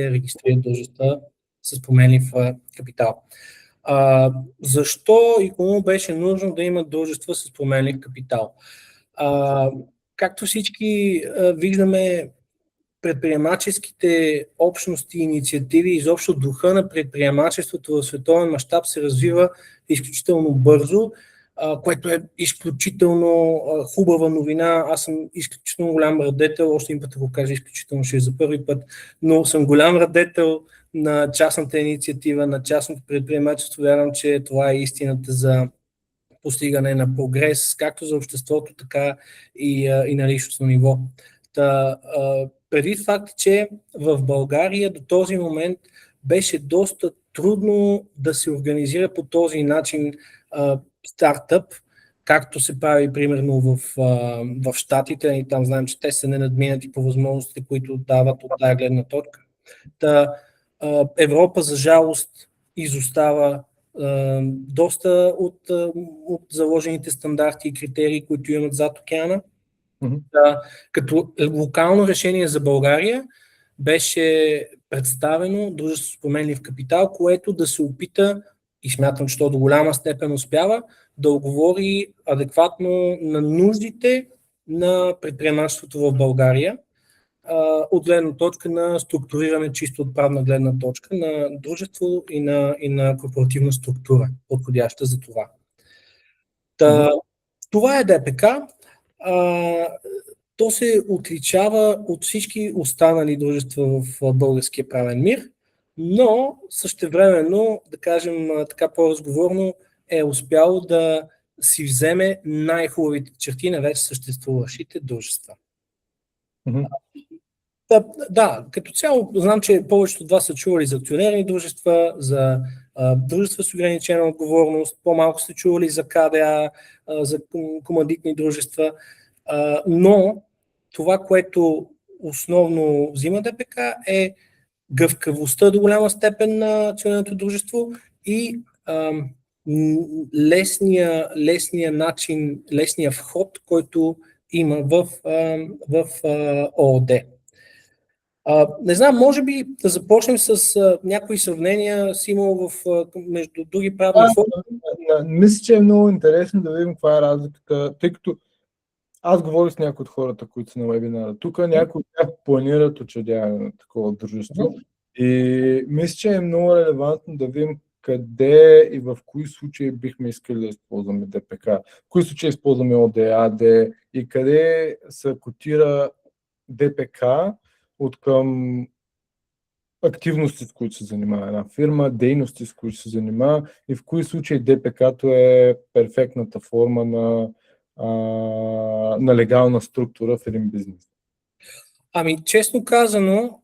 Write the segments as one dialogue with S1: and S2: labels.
S1: регистрират дружества с променлив капитал. Защо и кому беше нужно да имат дружества с променлив капитал? Както всички виждаме, предприемаческите общности и инициативи, изобщо духа на предприемачеството в световен мащаб се развива изключително бързо, което е изключително хубава новина. Аз съм изключително голям радетел, още един път го кажа изключително, ще е за първи път, но съм голям радетел на частната инициатива, на частното предприемачество. Вярвам, че това е истината за постигане на прогрес, както за обществото, така и на личностно ниво. Преди факт, че в България до този момент беше доста трудно да се организира по този начин стартъп, както се прави примерно в Щатите, и там знаем, че те са ненадминати по възможностите, които дават от тази гледна точка. Европа, за жалост, изостава доста от заложените стандарти и критерии, които имат зад океана. Като локално решение за България беше представено дружество с променлив капитал, което да се опита, и смятам, че то до голяма степен успява, да отговори адекватно на нуждите на предприемачеството в България, от гледна точка на структуриране, чисто от правна гледна точка на дружество и на корпоративна структура, подходяща за това. Това е ДПК. То се отличава от всички останали дружества в българския правен мир, но същевременно, да кажем така по-разговорно, е успяло да си вземе най-хубавите черти на вече съществуващите дружества. Да, като цяло знам, че повечето от вас са чували за акционерни дружества, за дружества с ограничена отговорност, по-малко сте чували за КДА, за командитни дружества, но това, което основно взима ДПК е гъвкавостта до голяма степен на акционерното дружество и лесния начин, лесния вход, който има в ООД. Не знам, може би да започнем с някои сравнения, Симо, между други правни форми.
S2: Мисля, че е много интересно да видим каква е разликата, тъй като аз говоря с някои от хората, които са на вебинара. Тук някои от тях планират учредяване на такова дружество и мисля, че е много релевантно да видим къде и в кои случаи бихме искали да използваме ДПК, в кои случаи използваме ОДАД и къде се котира ДПК от към активности, с които се занимава една фирма, дейности, с които се занимава и в кои случаи ДПК-то е перфектната форма на легална структура в един бизнес.
S1: Честно казано,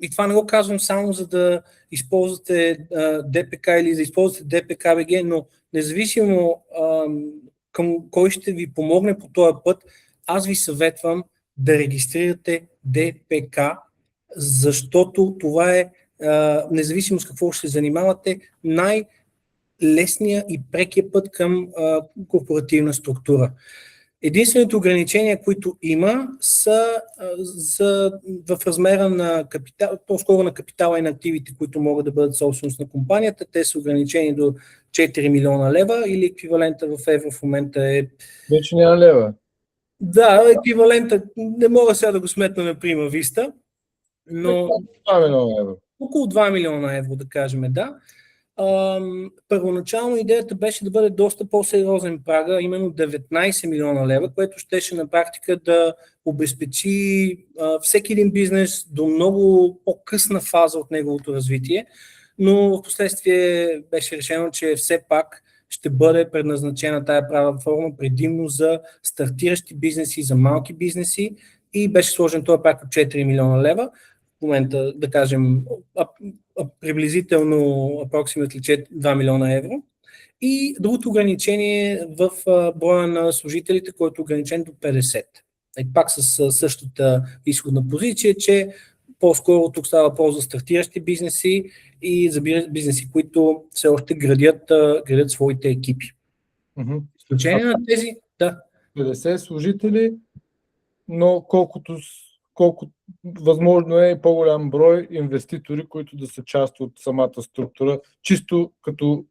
S1: и това не го казвам само за да използвате ДПК или да използвате ДПК-БГ, но независимо към кой ще ви помогне по този път, аз ви съветвам да регистрирате ДПК, защото това е, независимо с какво ще се занимавате, най-лесния и прекия път към корпоративна структура. Единствените ограничения, които има, са в размера на капитал, по-скоро на капитала и на активите, които могат да бъдат собственост на компанията. Те са ограничени до 4 милиона лева или еквивалента в евро в момента е...
S2: Вече няма лева.
S1: Да, еквивалента, не мога сега да го сметна на прима виста, но...
S2: 2 милиона евро.
S1: Около 2 милиона евро, да кажем, да. Първоначално идеята беше да бъде доста по-сериозен прага, именно 19 милиона лева, което щеше на практика да обезпечи всеки един бизнес до много по-късна фаза от неговото развитие, но в последствие беше решено, че все пак ще бъде предназначена тая права форма предимно за стартиращи бизнеси, за малки бизнеси и беше сложен този праг от 4 милиона лева. В момента, да кажем, приблизително approximately 2 милиона евро. И другото ограничение е в броя на служителите, който е ограничен до 50. И пак с същата изходна позиция, че по-скоро тук става въпрос за стартиращи бизнеси и за бизнеси, които все още градят своите екипи. Изключение на тези, да.
S2: 50 служители, но колко възможно е по-голям брой инвеститори, които да са част от самата структура, чисто като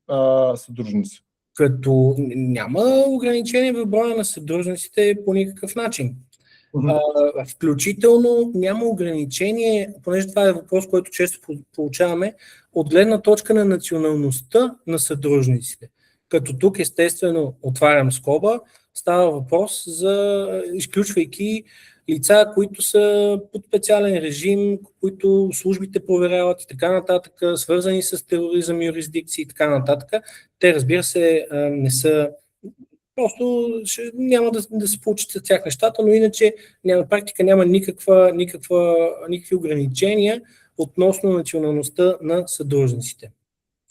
S2: съдружници.
S1: Като няма ограничение в броя на съдружниците по никакъв начин. Включително няма ограничение, понеже това е въпрос, който често получаваме, от гледна точка на националността на съдружниците. Като тук, естествено, отварям скоба, става въпрос за изключвайки лица, които са под специален режим, които службите проверяват и така нататък, свързани с тероризъм, юрисдикции и така нататък. Те, разбира се, не са. Просто няма да се получат с тях нещата, но иначе на практика няма никакви ограничения относно националността на съдружниците.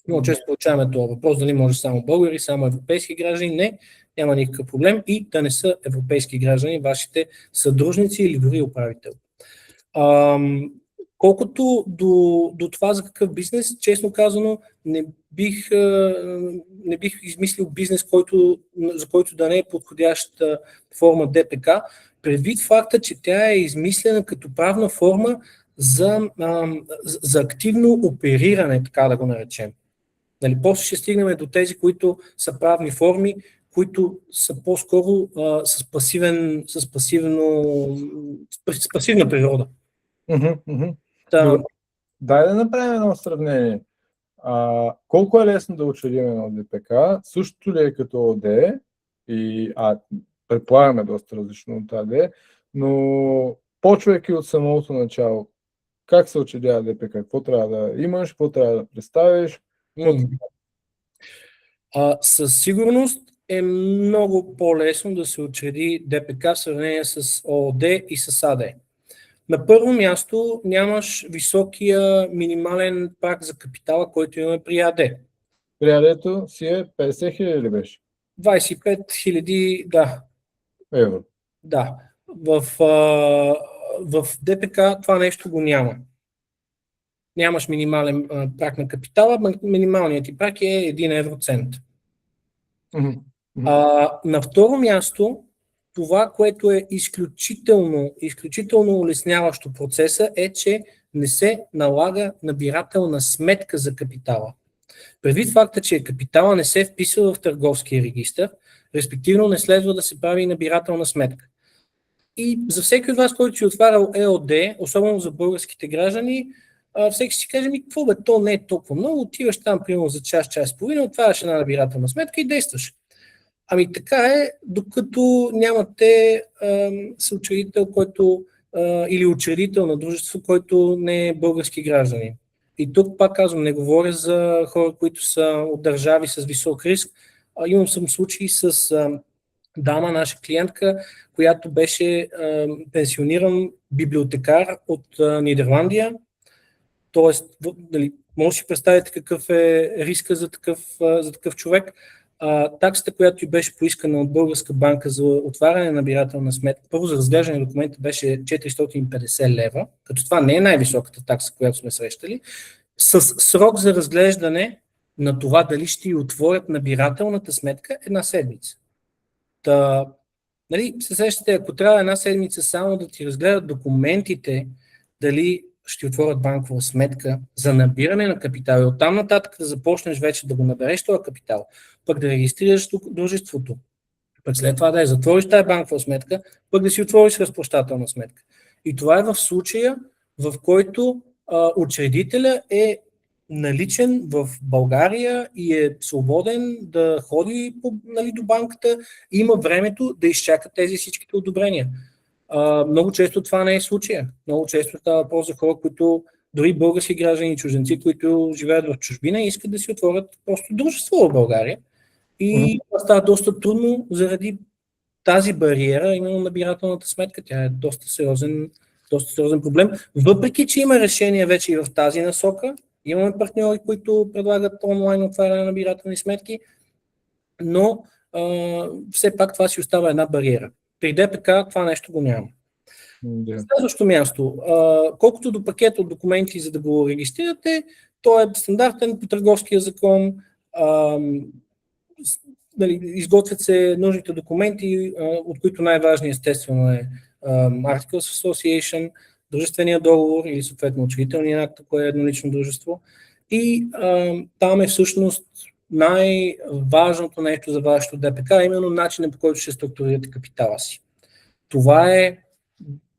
S1: Много често получаваме това въпрос, дали може само българи, само европейски граждани. Не, няма никакъв проблем и да не са европейски граждани вашите съдружници или дори управител. Колкото до това за какъв бизнес, честно казано, не бих измислил бизнес, за който да не е подходяща форма ДПК, предвид факта, че тя е измислена като правна форма за активно опериране, така да го наречем. Нали, после ще стигнем до тези, които са правни форми, които са по-скоро с пасивна природа.
S2: Дай да направим едно сравнение. Колко е лесно да учредим едно ДПК? Същото ли е като ОД? Предполагаме доста различно от АД, но почвайки от самото начало, как се учредява ДПК? Какво трябва да имаш? Какво трябва да представиш?
S1: Със сигурност е много по-лесно да се учреди ДПК в сравнение с ООД и с АД. На първо място нямаш високия минимален праг за капитала, който имаме при АД.
S2: При АД-то си е 50 000 ли беше?
S1: 25 000, да.
S2: Евро.
S1: Да. В ДПК това нещо го няма. Нямаш минимален праг на капитала, минималният ти праг е 1 евроцент. На второ място, това, което е изключително улесняващо процеса, е, че не се налага набирателна сметка за капитала. Предвид факта, че капитала не се вписва в търговския регистър, респективно не следва да се прави набирателна сметка. И за всеки от вас, който си отварял ЕОД, особено за българските граждани, всеки си каже, какво бе, то не е толкова много, отиваш там примерно за час и половина, отваряш една набирателна сметка и действаш. Ами така е, докато нямате съучредител, или учредител на дружество, който не е български гражданин. И тук пак казвам, не говоря за хора, които са от държави с висок риск. Имам съм случаи с дама, наша клиентка, която беше пенсиониран библиотекар от Нидерландия. Тоест, може да си представите какъв е риска за такъв човек. Таксата, която й беше поискана от българска банка за отваряне на набирателна сметка, първо за разглеждане на документа беше 450 лева, като това не е най-високата такса, която сме срещали, с срок за разглеждане на това дали ще й отворят набирателната сметка 1 седмица. Се сещате, ако трябва 1 седмица само да ти разгледат документите, дали ще отворят банкова сметка за набиране на капитал и оттам нататък да започнеш вече да го набереш този капитал, пък да регистрираш дружеството, пък след това да я затвориш тази банкова сметка, пък да си отвориш разплащателна сметка. И това е в случая, в който учредителя е наличен в България и е свободен да ходи до банката и има времето да изчака тези всичките одобрения. Много често това не е случая. Много често става въпрос за хора, които дори български граждани и чужденци, които живеят в чужбина и искат да си отворят просто дружество в България. И това става доста трудно заради тази бариера, именно набирателната сметка. Тя е доста сериозен проблем. Въпреки че има решения вече и в тази насока, имаме партньори, които предлагат онлайн отваряне на набирателни сметки, но все пак това си остава една бариера. При ДПК това нещо го няма. Следващото място, колкото до пакет от документи, за да го регистрирате, той е стандартен по търговския закон, изготвят се нужните документи, от които най-важният естествено е Articles of Association, дружествения договор или съответно учредителния акт, ако е еднолично дружество. И там е всъщност най-важното нещо за вашето ДПК, именно начинът, по който ще структурирате капитала си. Това е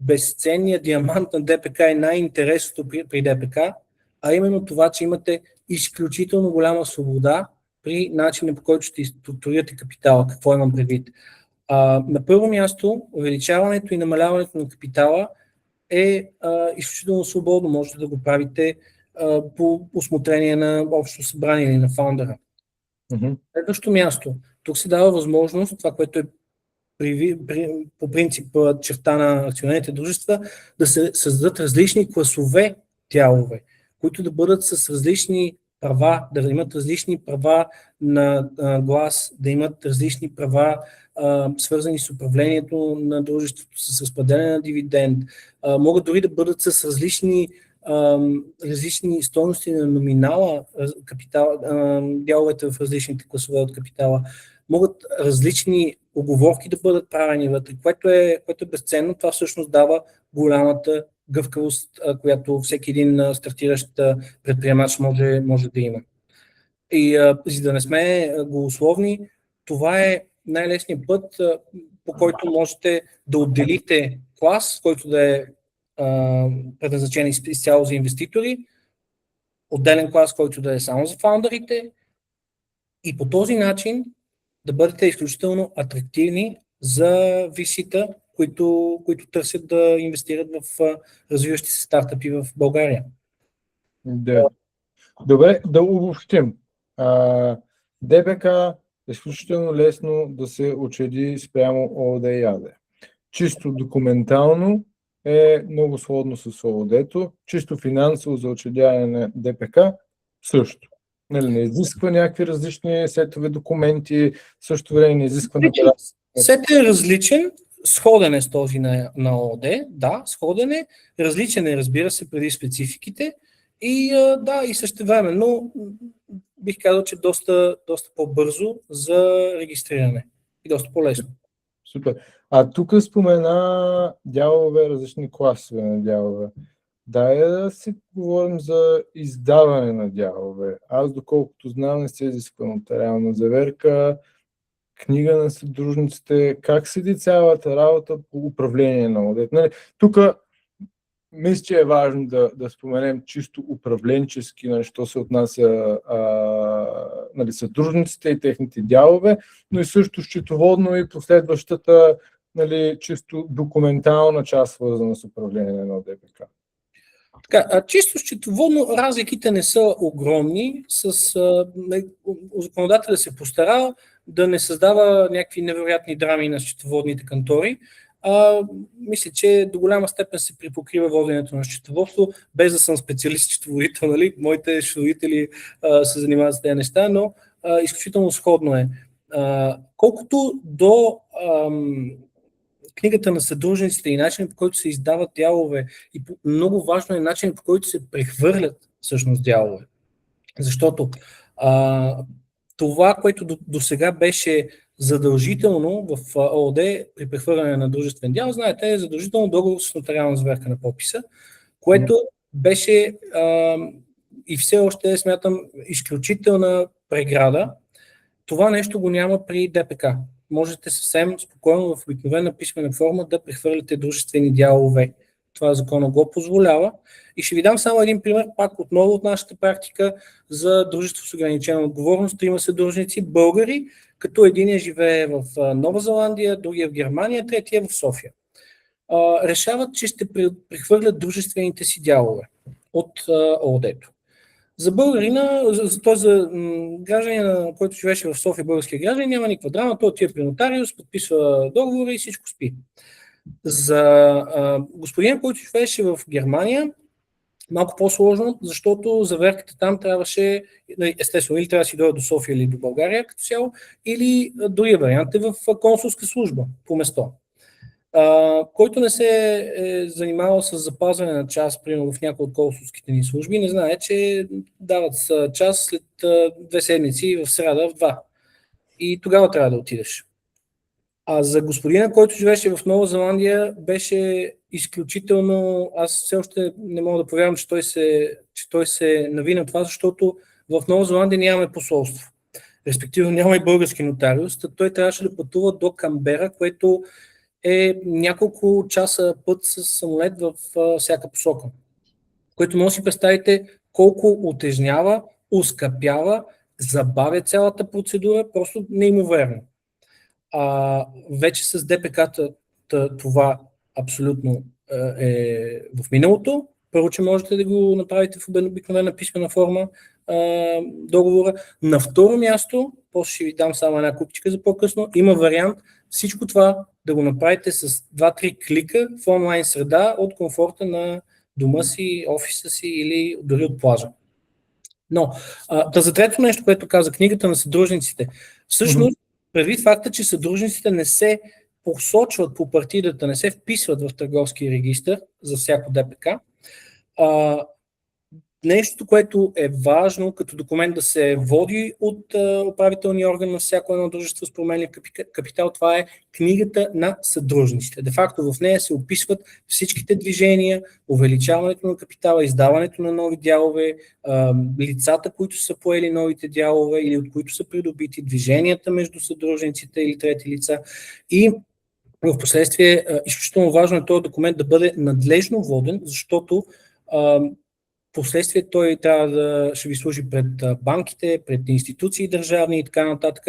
S1: безценният диамант на ДПК и най-интересното при ДПК, а именно това, че имате изключително голяма свобода при начина, по който ще структурирате капитала. Какво имам предвид? На първо място, увеличаването и намаляването на капитала е изключително свободно. Можете да го правите по усмотрение на общо събрание или на фаундъра. Следващо място, тук се дава възможност, това, което е по принцип черта на акционерните дружества, да се създадат различни класове дялове, които да бъдат с различни права, да имат различни права на глас, да имат различни права, свързани с управлението на дружеството, с разпределение на дивиденд, могат дори да бъдат с различни стойности на номинала, дяловете в различните класове от капитала, могат различни уговорки да бъдат правени вътре, което е безценно. Това всъщност дава голямата гъвкавост, която всеки един стартиращ предприемач може да има. И за да не сме голословни, това е най-лесният път, по който можете да отделите клас, който да е предназначен изцяло за инвеститори, отделен клас, който да е само за фаундърите, и по този начин да бъдете изключително атрактивни за VC-та, които търсят да инвестират в развиващи се стартъпи в България.
S2: Да. Добре, да обобщим. ДБК е изключително лесно да се учреди спрямо ООД и АД. Чисто документално е много сходно с ООД-то, чисто финансово за учредяване на ДПК също. Не изисква някакви различни сетове документи, в същото време не изисква...
S1: Сетът е различен, сходен е с този на ООД, да, сходен е, различен е, разбира се, преди спецификите и и същевременно бих казал, че доста по-бързо за регистриране и доста по-лесно.
S2: Супер. Тук спомена дялове, различни класове на дялове. Да си говорим за издаване на дялове. Аз, доколкото знам, не се изисква нотариална заверка, книга на съдружниците, как седи цялата работа по управление на ОД. Тук мисля, че е важно да споменем чисто управленчески, що се отнася съдружниците и техните дялове, но и също счетоводно и последващата чисто документална част, свързана с управление на ДПК.
S1: Чисто счетоводно разликите не са огромни. Законодателят се постарал да не създава някакви невероятни драми на счетоводните кантори. Мисля, че до голяма степен се припокрива воденето на счетоводство, без да съм специалист счетоводител, моите счетоводители се занимават с тези неща, но изключително сходно е. Колкото до книгата на съдружниците и начинът, по който се издават дялове, и много важно е начинът, по който се прехвърлят всъщност дялове. Защото това, което до сега беше задължително в ООД при прехвърляне на дружествен дял, знаете, е задължително договор с нотариална заверка на подписа, което беше и все още, смятам, изключителна преграда. Това нещо го няма при ДПК. Можете съвсем спокойно в обикновена писмена форма да прехвърляте дружествени дялове. Това закона го позволява. И ще ви дам само един пример, пак отново от нашата практика за дружество с ограничена отговорност. 3 съдружници българи, като единия живее в Нова Зеландия, другия в Германия, третия в София. Решават, че ще прехвърлят дружествените си дялове от ООД-то. За българина, т.е. за гражданина, който живеше в София, българския гражданин, няма никаква драма, той отива при нотариус, подписва договора и всичко спи. За господина, който живееше в Германия, малко по-сложно, защото заверката там трябваше, естествено, или трябва да си дойде до София или до България като цяло, или другия вариант е в консулска служба по место. Който не се е занимавал с запазване на час, примерно в някои от консулските ни служби, не знае, че дават час след 2 седмици в сряда в 2. И тогава трябва да отидеш. А за господина, който живеше в Нова Зеландия, беше изключително... Аз все още не мога да повярвам, че той се нави на това, защото в Нова Зеландия нямаме посолство. Респективно няма и български нотариус. Той трябваше да пътува до Камбера, което е няколко часа път с самолет в всяка посока. Което може да си представите колко утежнява, ускъпява, забавя цялата процедура, просто неимоверно. Вече с ДПК-та това абсолютно е в миналото. Първо, че можете да го направите в обикновена писмена форма договора. На второ място, после ще ви дам само една купчика за по-късно, има вариант всичко това да го направите с 2-3 клика в онлайн среда от комфорта на дома си, офиса си или дори от плажа. Но, за трето нещо, което каза книгата на съдружниците, всъщност, предвид факта, че съдружниците не се посочват по партидата, не се вписват в търговски регистър за всяко ДПК, нещо, което е важно като документ да се води от управителния орган на всяко едно дружество с променлив капитал, това е книгата на съдружниците. Де факто в нея се описват всичките движения, увеличаването на капитала, издаването на нови дялове, лицата, които са поели новите дялове или от които са придобити, движенията между съдружниците или трети лица и в последствие изключително важно е този документ да бъде надлежно воден, защото последствие той трябва ще ви служи пред банките, пред институции държавни и така нататък.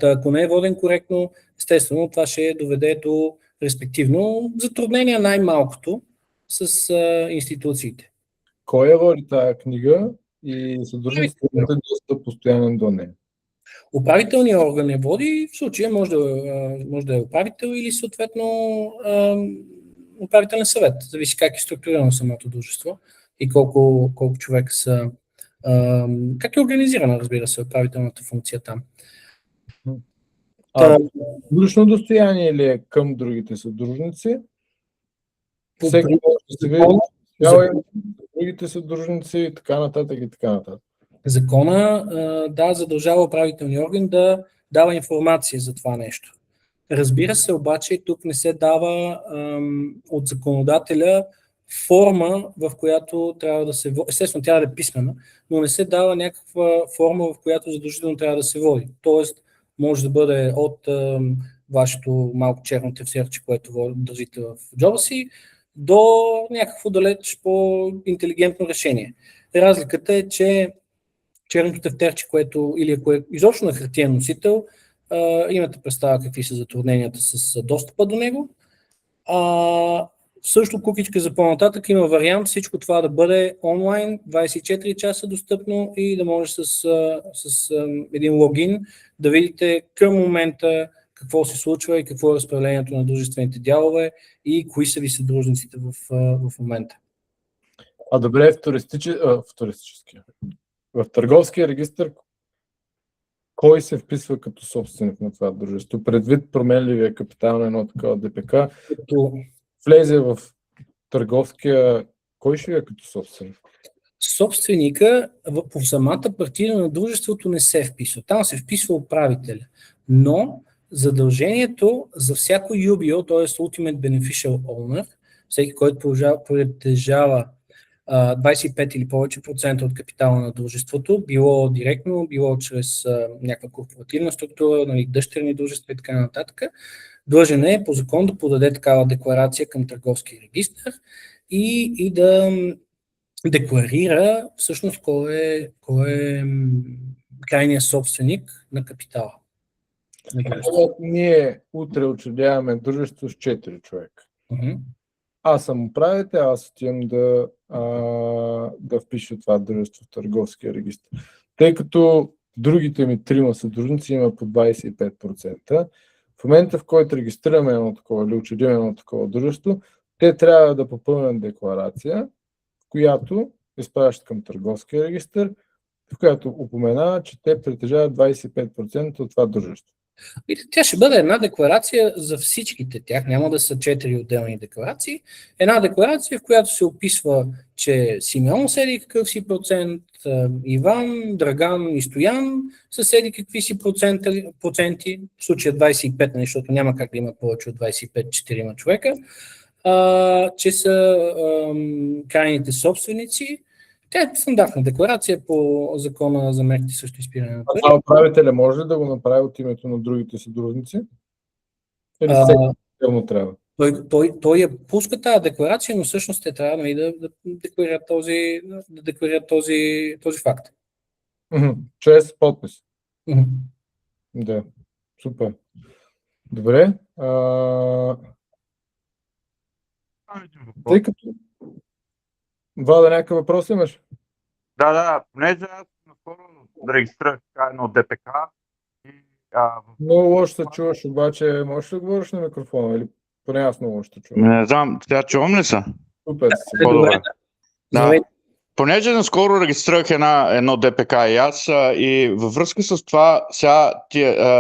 S1: Ако не е воден коректно, естествено това ще доведе до респективно затруднения най-малкото с институциите.
S2: Кой я води тази книга и съдружниците имате доста постоянен до нея?
S1: Управителният орган я води, в случая може да е управител или съответно управителен съвет. Зависи как е структурирано самото дружество и колко човека са, как е организирана, разбира се, управителната функция там.
S2: Публично достояние ли е към другите съдружници? Всеки може да се види, другите съдружници и така нататък и така нататък.
S1: Закона, задължава управителния орган да дава информация за това нещо. Разбира се, обаче, тук не се дава от законодателя форма, в която трябва да се води. Естествено, трябва да е писмена, но не се дава някаква форма, в която задължително трябва да се води. Тоест, може да бъде от вашето малко черно тефтерче, което държите в джоба си, до някакво далеч по-интелигентно решение. Разликата е, че черното тефтерче, което или ако е изобщо на хартиен носител, имате представа какви са затрудненията с достъпа до него. Също кукичка за по-нататък има вариант всичко това да бъде онлайн, 24 часа достъпно и да може с един логин да видите към момента какво се случва и какво е разпределението на дружествените дялове и кои са ви съдружниците в момента.
S2: Добре, в търговския регистър кой се вписва като собственик на това дружество? Предвид променливия капитал на едно такова ДПК, като влезе в търговския, кой ще е като собственик?
S1: Собственика по самата партида на дружеството не се вписва. Там се вписва управителя. Но задължението за всяко UBO, т.е. Ultimate Beneficial Owner, всеки, който притежава 25 или повече процента от капитала на дружеството, било директно, било чрез някаква корпоративна структура, дъщерни дружества и така нататък, длъжен е по закон да подаде такава декларация към търговския регистър и да декларира всъщност кой е крайният собственик на капитала.
S2: Ние утре учредяваме дружество с 4 човека. Аз съм управител, аз отивам да впиша това дружество в търговския регистър. Тъй като другите ми 3 съдружници има по 25%, в момента, в който регистрираме едно такова или учредим едно такова дружество, те трябва да попълнят декларация, в която изпращат към търговския регистър, в която упоменава, че те притежават 25% от това дружество.
S1: И тя ще бъде една декларация за всичките тях, няма да са 4 отделни декларации. Една декларация, в която се описва, че Симеон седи какъв си процент, Иван, Драган и Стоян са седи какви си проценти, в случая 25, защото няма как да има повече от 25-4 човека, че са крайните собственици. Тя е стандартна декларация по закона за мерките срещу изпиране на пари.
S2: А управителя може ли да го направи от името на другите съдружници? Или всеки трябва?
S1: Той я пуска тази декларация, но всъщност те трябва да декларират този факт.
S2: Чрез подпис. Да, супер. Добре. Тъй като... Вада, някакъв въпрос имаш?
S3: Да, понеже аз наскоро регистрирах едно ДПК и...
S2: Много лошо се чуваш, обаче можеш ли да говориш на микрофона или поне аз много лошо чувам?
S3: Не знам, сега чувам ли са?
S2: Супер.
S3: По-добре. Да. Понеже наскоро регистрирах едно ДПК и аз и във връзка с това сега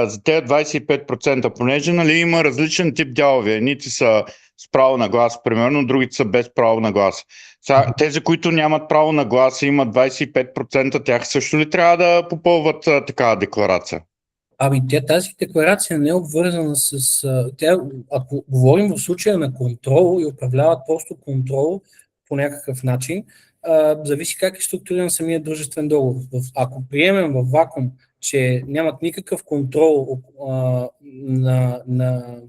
S3: за тези 25%, понеже има различен тип дялове, едните са с право на глас, примерно, другите са без право на глас. Сега, тези, които нямат право на глас и имат 25%, тях също ли трябва да попълват такава декларация?
S1: Тази декларация не е обвързана с... ако говорим в случая на контрол и управляват просто контрол по някакъв начин, зависи как е структуриран самия дружествен договор. Ако приемем в вакуум, че нямат никакъв контрол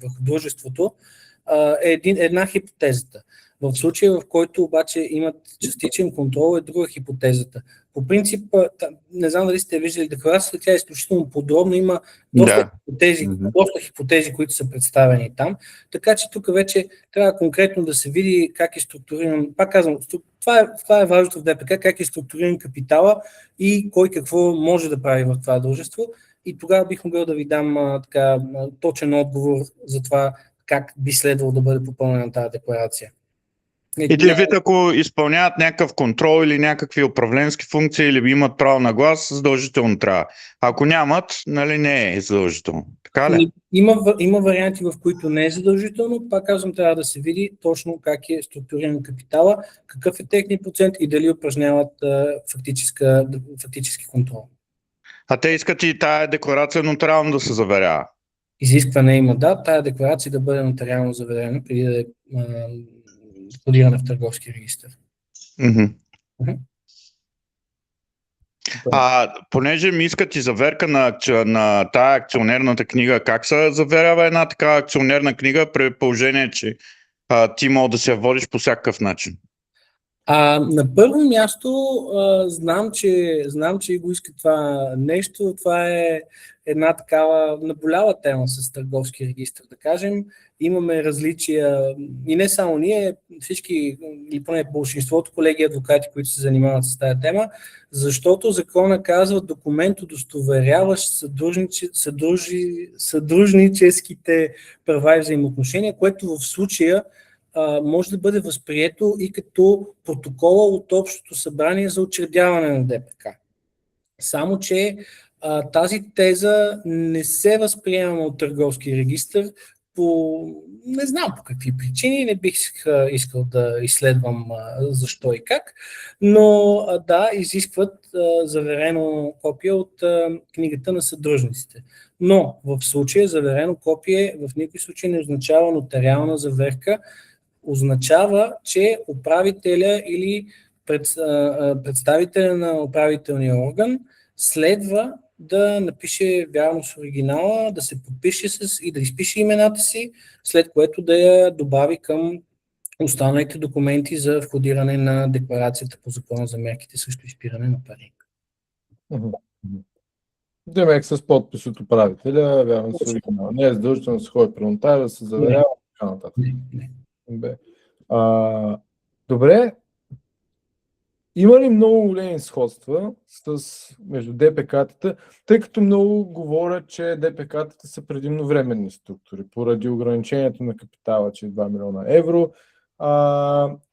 S1: върху дружеството, е една хипотезата. В случая, в който обаче имат частичен контрол, е друга хипотезата. По принцип, не знам дали сте виждали декларацията, тя е изключително подробна, има доста хипотези, които са представени там, така че тук вече трябва конкретно да се види как е структуриран, пак казвам, това е важното в ДПК, как е структуриран капитала и кой какво може да прави в това дружество, и тогава бих могъл да ви дам точен отговор за това как би следвало да бъде попълнена тази декларация.
S3: Или вид, ако изпълняват някакъв контрол или някакви управленски функции или имат право на глас, задължително трябва. Ако нямат, не е задължително. Така ли?
S1: Има варианти, в които не е задължително. Пак казвам, трябва да се види точно как е структуриран капитала, какъв е техният процент и дали упражняват фактически контрол.
S3: А те искат и тая декларация нотариално да се заверява?
S1: Изискване има, да, тая декларация да бъде нотариално заверена преди да е входирана в търговски регистър.
S3: Понеже ми искат и заверка на тая акционерната книга, как се заверява една така акционерна книга при положение, че ти мога да се водиш по всякакъв начин?
S1: На първо място знам, че го иска това нещо. Това е една такава наболява тема с търговски регистр, да кажем. Имаме различия и не само ние, всички, или поне большинството колеги адвокати, които се занимават с тази тема, защото закона казва документ, удостоверяващ съдружническите права и взаимоотношения, което в случая може да бъде възприето и като протокола от Общото събрание за учредяване на ДПК. Само че тази теза не се възприема от търговски регистър не знам по какви причини, не бих искал да изследвам защо и как, но да, изискват заверено копие от книгата на съдружниците. Но в случая заверено копие в никой случай не означава нотариална заверка, означава, че управителя или представителя на управителния орган следва да напише вярно с оригинала, да се подпише и да изпише имената си, след което да я добави към останалите документи за входиране на декларацията по закона за мерките срещу изпиране на пари.
S2: Демек с подпис от управителя, вярно с оригинала. Не е задължително да се ходи при нотар, да се заверява и така нататък. Добре. Има ли много големи сходства между ДПК-тата, тъй като много говорят, че ДПК-тата са предимно временни структури, поради ограничението на капитала, че е 2 милиона евро,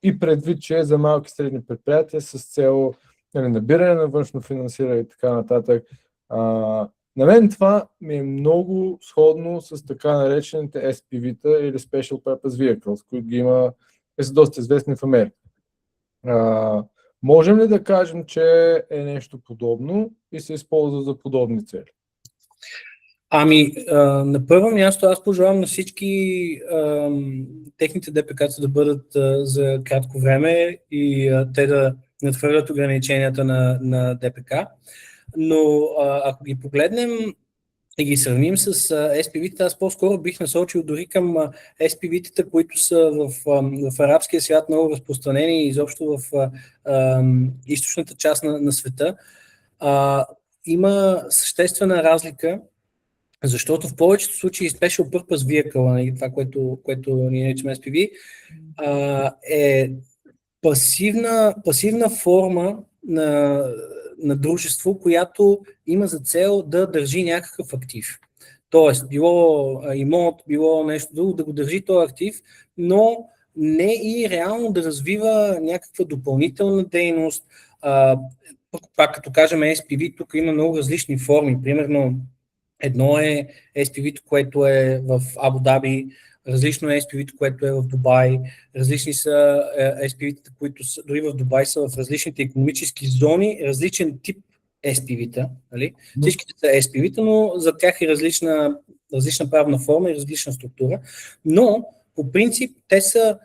S2: и предвид, че за малки и средни предприятия с цел набиране на външно финансиране и така нататък, На мен това ми е много сходно с така наречените SPV-та или Special Purpose Vehicles, които ги има, са доста известни в Америка. Можем ли да кажем, че е нещо подобно и се използва за подобни цели?
S1: На първо място аз пожелавам на всички техните ДПК да бъдат за кратко време и те да надхвърлят ограниченията на ДПК. Но ако ги погледнем и ги сравним с SPV-тата, аз по-скоро бих насочил дори към SPV-тата, които са в арабския свят много разпространени и изобщо в източната част на света. Има съществена разлика, защото в повечето случаи Special Purpose Vehicle, това, което ние наричаме SPV, е пасивна форма на дружество, която има за цел да държи някакъв актив. Тоест, било имот, било нещо друго, да го държи този актив, но не и реално да развива някаква допълнителна дейност. Пак като кажем SPV, тук има много различни форми. Примерно, едно е SPV-то, което е в Абу Даби, различно е SPV-то, което е в Дубай, различни са SPV-та, които са, дори в Дубай са в различните икономически зони, различен тип SPV-та. Нали? Всичките са SPV-та, но за тях е различна правна форма и различна структура. Но по принцип те са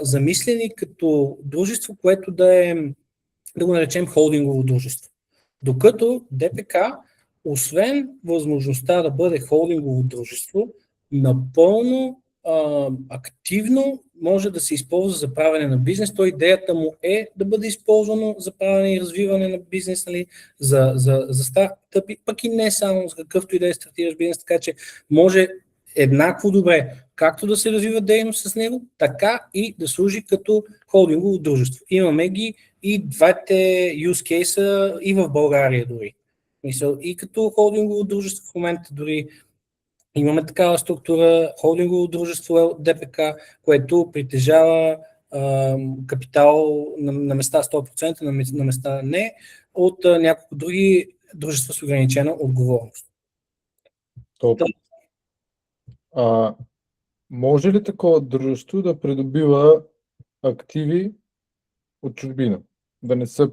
S1: замислени като дружество, което да го наречем холдингово дружество. Докато ДПК, освен възможността да бъде холдингово дружество, напълно активно може да се използва за правене на бизнес. То идеята му е да бъде използвано за правене и развиване на бизнес, нали, за стартъпи, пък и не само за какъвто и да е стартираш бизнес, така че може еднакво добре както да се развива дейност с него, така и да служи като холдингово дружество. Имаме ги и двете use case и в България дори. И като холдингово дружество в момента дори имаме такава структура, холдингово дружество е ДПК, което притежава капитал на места 100%, на места не, от няколко други дружества с ограничена отговорност.
S2: Може ли такова дружество да придобива активи от чужбина? Да не са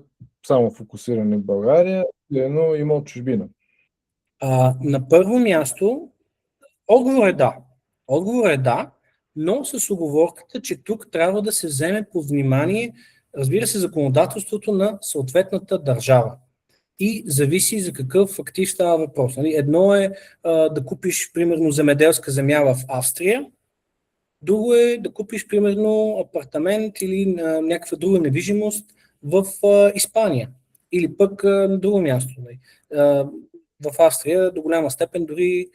S2: само фокусирани в България, но има от чужбина?
S1: На първо място, отговор е да, но с уговорката, че тук трябва да се вземе под внимание, разбира се, законодателството на съответната държава. И зависи за какъв актив става въпрос. Едно е да купиш, примерно, земеделска земя в Австрия, друго е да купиш, примерно, апартамент или някаква друга недвижимост в Испания или пък на друго място. В Австрия до голяма степен дори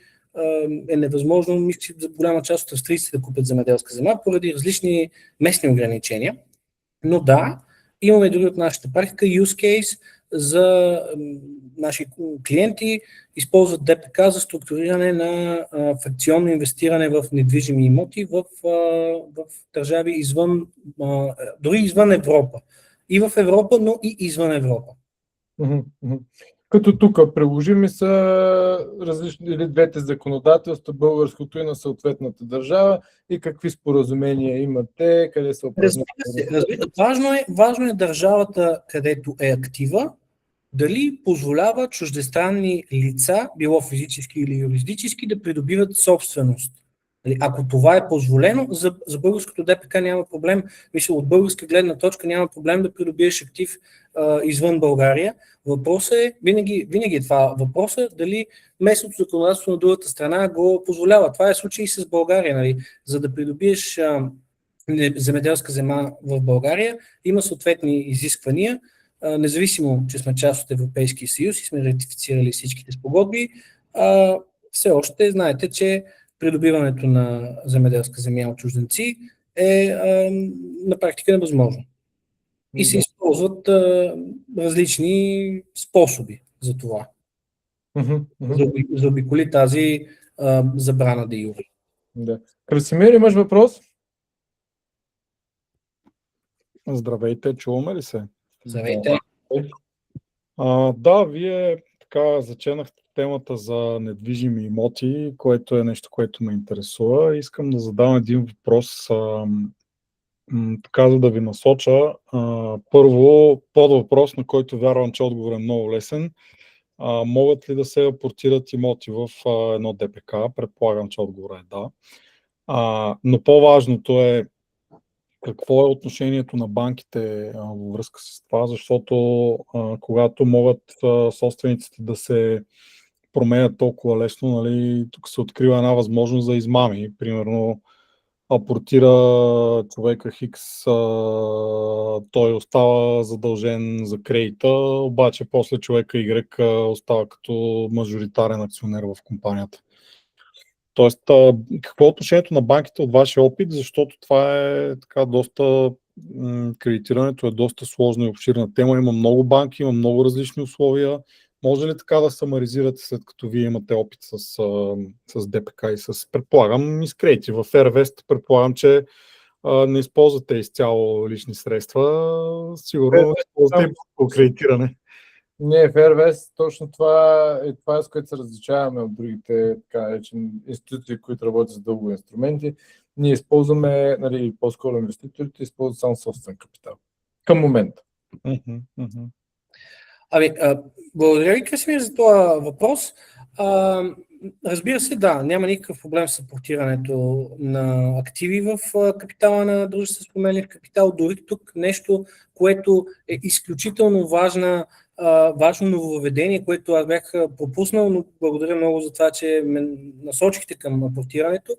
S1: е невъзможно, мисля, за голяма част от австрийците да купят земеделска земя поради различни местни ограничения. Но да, имаме дори от нашата практика use case за наши клиенти, използват ДПК за структуриране на фракционно инвестиране в недвижими имоти в държави дори извън Европа. И в Европа, но и извън Европа.
S2: Като тук приложими са различни или двете законодателства, българското и на съответната държава, и какви споразумения имате, къде се упражняват.
S1: Важно е държавата, където е актива, дали позволява чуждестранни лица, било физически или юридически, да придобиват собственост. Ако това е позволено, за българското ДПК няма проблем, мисля, от българска гледна точка няма проблем да придобиеш актив извън България. Въпросът е, винаги е това, въпросът е дали местното законодателство на другата страна го позволява. Това е случай и с България. Нали? За да придобиеш земеделска земя в България, има съответни изисквания, независимо, че сме част от Европейския съюз и сме ратифицирали всичките спогодби, все още знаете, че придобиването на земеделска земя от чужденци е на практика невъзможно. И се използват различни способи за това. За обиколи тази забрана да юри.
S2: Да. Красимир, имаш въпрос? Здравейте, чуваме ли се?
S1: Здравейте.
S2: Да, вие така заченахте темата за недвижими имоти, което е нещо, което ме интересува. Искам да задам един въпрос, така за да ви насоча. Първо, под въпрос, на който вярвам, че отговор е много лесен. Могат ли да се апортират имоти в едно ДПК? Предполагам, че отговорът е да. Но по-важното е какво е отношението на банките във връзка с това, защото когато могат собствениците да се променят толкова лесно, нали, тук се открива една възможност за измами. Примерно, апортира човека Хикс, той остава задължен за кредита, обаче после човека Y остава като мажоритарен акционер в компанията. Тоест, какво е отношението на банките от вашия опит, защото това е така доста, кредитирането е доста сложна и обширна тема, има много банки, има много различни условия. Може ли така да самаризирате, след като вие имате опит с ДПК и предполагам, и с кредити? В Fairvest предполагам, че не използвате изцяло лични средства, сигурно използвате по кредитиране.
S4: Не, Fairvest, точно това е с което се различаваме от другите така наречени институции, които работят с дългови инструменти. Ние използваме, нали, по-скоро инвеститорите използват само собствен капитал. Към момента.
S1: Благодаря ви, Красимир, за този въпрос. Разбира се, да, няма никакъв проблем с апортирането на активи в капитала на дружества с променлив капитал. Дори тук нещо, което е изключително важно нововъведение, което аз бях пропуснал, но благодаря много за това, че ме насочихте към апортирането.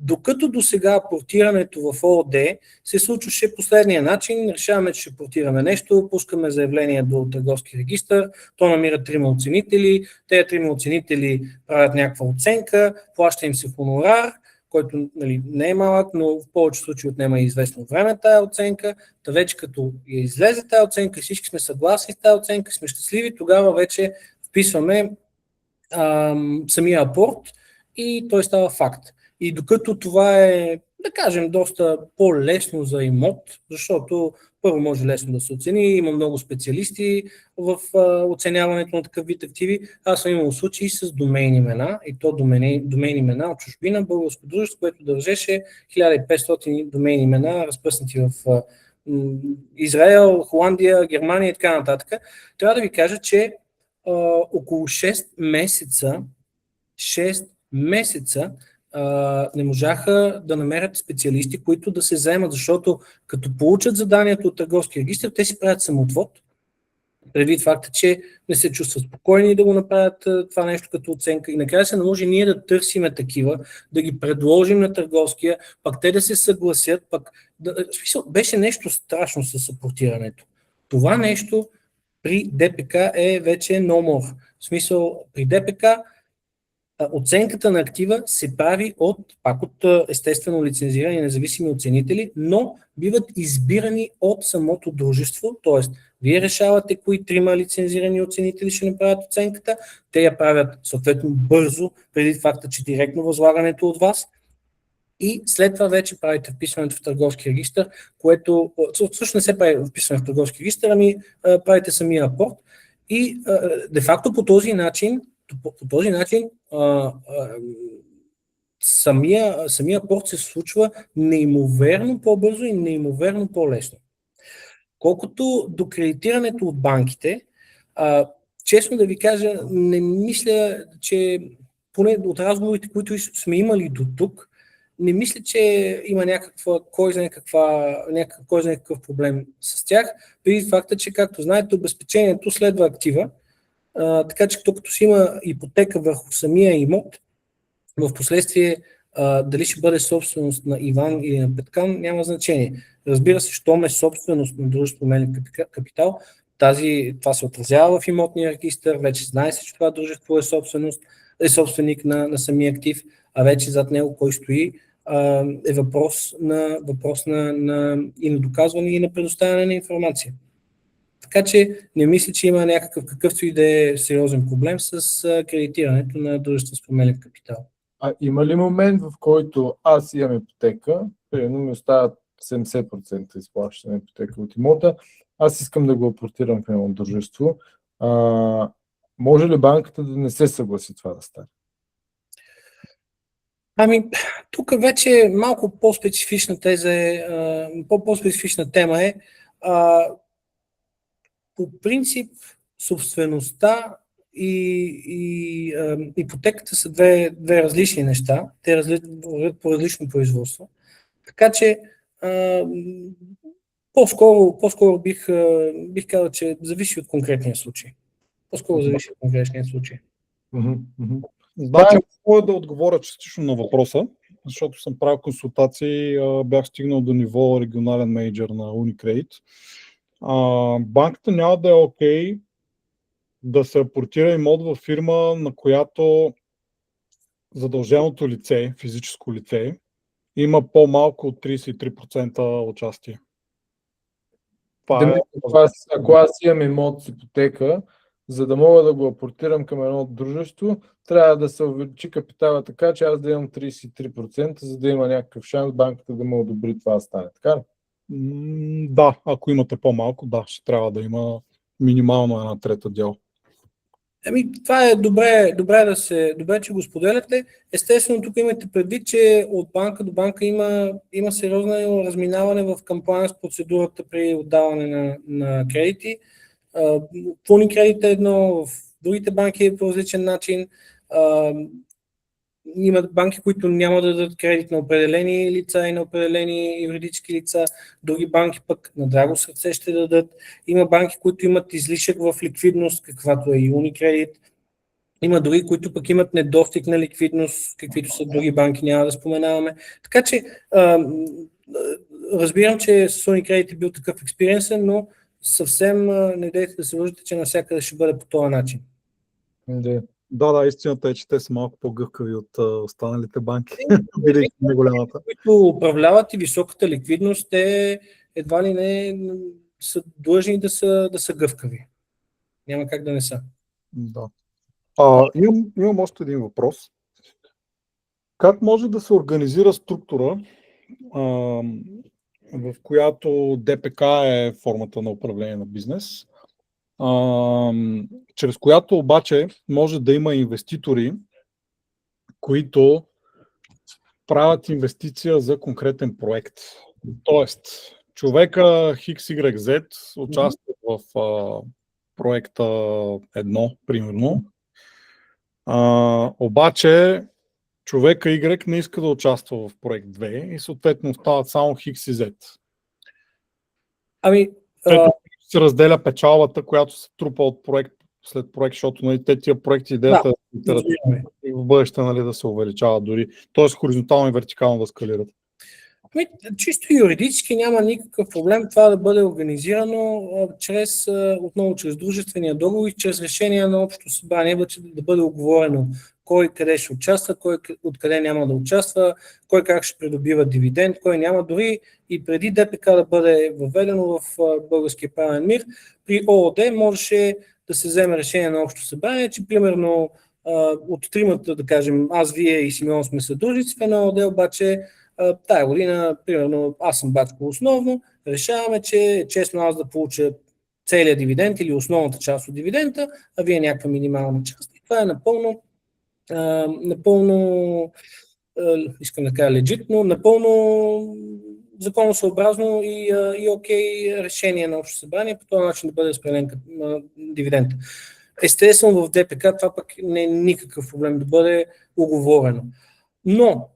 S1: Докато до сега апортирането в ООД се случваше последния начин, решаваме, че ще апортираме нещо, пускаме заявление до търговски регистър, то намира 3 оценители, тези 3 оценители правят някаква оценка, плаща им се хонорар, който, нали, не е малък, но в повече случаи отнема и известно време тая оценка. Та вече като я излезе тая оценка, всички сме съгласни с тая оценка, сме щастливи, тогава вече вписваме самия апорт и той става факт. И докато това е, да кажем, доста по-лесно за имот, защото първо може лесно да се оцени, има много специалисти в оценяването на такъв вид активи. Аз съм имал случаи с домейн имена, и то домейн имена от чужбина, българско дружество, което държеше 1500 домейн имена, разпръснати в Израел, Холандия, Германия и така нататък. Трябва да ви кажа, че около 6 месеца не можаха да намерят специалисти, които да се заемат, защото като получат заданието от търговски регистр, те си правят самоотвод, предвид факта, че не се чувстват спокойни да го направят това нещо като оценка и накрая се наложи ние да търсиме такива, да ги предложим на търговския, пак те да се съгласят, беше нещо страшно с апортирането. Това нещо при ДПК е вече no more. В смисъл, при ДПК оценката на актива се прави пак от естествено лицензирани независими оценители, но биват избирани от самото дружество, т.е. вие решавате кои 3 лицензирани оценители ще направят оценката, те я правят съответно бързо, преди факта, че директно възлагането от вас, и след това вече правите вписването в търговски регистър, което всъщност не се прави вписване в търговски регистър, ами правите самия апорт и де-факто по този начин самия апорт се случва неимоверно по-бързо и неимоверно по-лесно. Колкото до кредитирането от банките, честно да ви кажа, не мисля, че поне от разговорите, които сме имали до тук, не мисля, че има кой знае какъв проблем с тях, преди факта, че, както знаете, обезпечението следва актива, така че като си има ипотека върху самия имот, в последствие дали ще бъде собственост на Иван или на Петкан, няма значение. Разбира се, щом е собственост на дружество променлив капитал, това се отразява в имотния регистър, вече знае се, че това дружество е собственик на самия актив, а вече зад него кой стои е въпрос на и на доказване и на предоставяне на информация. Така че не мисля, че има някакъв какъвто и да е сериозен проблем с кредитирането на дружество с променлив капитал.
S4: Има ли момент, в който аз имам ипотека, примерно ми остават 70% изплащане на ипотека от имота, аз искам да го апортирам в едно дружество,
S2: Може ли банката да не се съгласи това да стане?
S1: Ами, тук вече малко по-специфична теза е, по-специфична тема е. По принцип, собствеността и ипотеката са две различни неща. Те вървят по различно производство. Така че по-скоро бих казал, че зависи от конкретния случай. По-скоро зависи от конкретния случай.
S5: Значи, мога да отговоря частично на въпроса, защото съм правил консултации, бях стигнал до ниво регионален менеджер на Unicredit. Банката няма да е окей да се апортира имот във фирма, на която задълженото лице, физическо лице, има по-малко от 33% участие.
S2: Ако аз имам имот с ипотека, за да мога да го апортирам към едно дружество, трябва да се увеличи капитала така, че аз да имам 33%, за да има някакъв шанс банката да ме одобри това да стане. Така ли?
S5: Да, ако имате по-малко, да, ще трябва да има минимално 1/3 дял.
S1: Това е добре, че го споделяте. Естествено, тук имайте предвид, че от банка до банка има сериозно разминаване в compliance процедурата при отдаване на кредити. В Unicredit е едно, в другите банки е по различен начин. Има банки, които няма да дадат кредит на определени лица и на определени юридически лица. Други банки пък на драго сърце ще дадат. Има банки, които имат излишък в ликвидност, каквато е и Unicredit. Има други, които пък имат недостиг на ликвидност, каквито са други банки, няма да споменаваме. Така че разбирам, че с Unicredit е бил такъв експириенсен, но съвсем не дейте да се лъжете, че навсякъде ще бъде по този начин.
S5: Да, истината е, че те са малко по-гъвкави от останалите банки, бидейки най-голямата.
S1: Които управляват и високата ликвидност, те едва ли не са длъжни да са гъвкави. Няма как да не са.
S5: Да. Имам още един въпрос. Как може да се организира структура, в която ДПК е формата на управление на бизнес, чрез която обаче може да има инвеститори, които правят инвестиция за конкретен проект. Тоест, човека XYZ участва в проекта 1, примерно, обаче човека Y не иска да участва в проект 2 и съответно остават само X и Z. Се разделя печалбата, която се трупа от проект след проект, защото тия проекти идеята е в бъдеще да се увеличава дори. Т.е. хоризонтално и вертикално да скалират.
S1: Чисто юридически няма никакъв проблем това да бъде организирано отново чрез дружествения договор и чрез решение на общо събрание, да бъде оговорено кой къде ще участва, кой откъде няма да участва, кой как ще придобива дивиденд, кой няма. Дори и преди ДПК да бъде въведено в българския правен мир, при ООД можеше да се вземе решение на общо събрание, че примерно от тримата, да кажем, аз, вие и Симеон сме съдружници в едно ООД, обаче тая година, примерно, аз съм бачко основно, решаваме, че е честно аз да получа целият дивиденд или основната част от дивидента, а вие някаква минимална част. И това е напълно искам да кажа легитно, напълно законосъобразно и окей решение на общо събрание, по този начин да бъде разпределен дивиденд. Естествено в ДПК това пък не е никакъв проблем да бъде уговорено.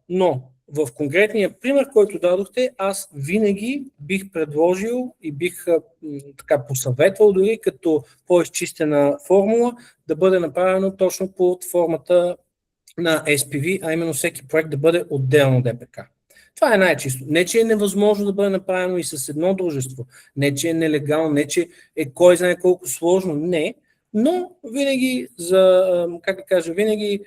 S1: Но в конкретния пример, който дадохте, аз винаги бих предложил и бих посъветвал дори като по-изчистена формула да бъде направено точно под формата на SPV, а именно всеки проект да бъде отделно ДПК. Това е най-чисто. Не, че е невъзможно да бъде направено и с едно дружество, не, че е нелегално, не, че е кой знае колко сложно, не, но винаги винаги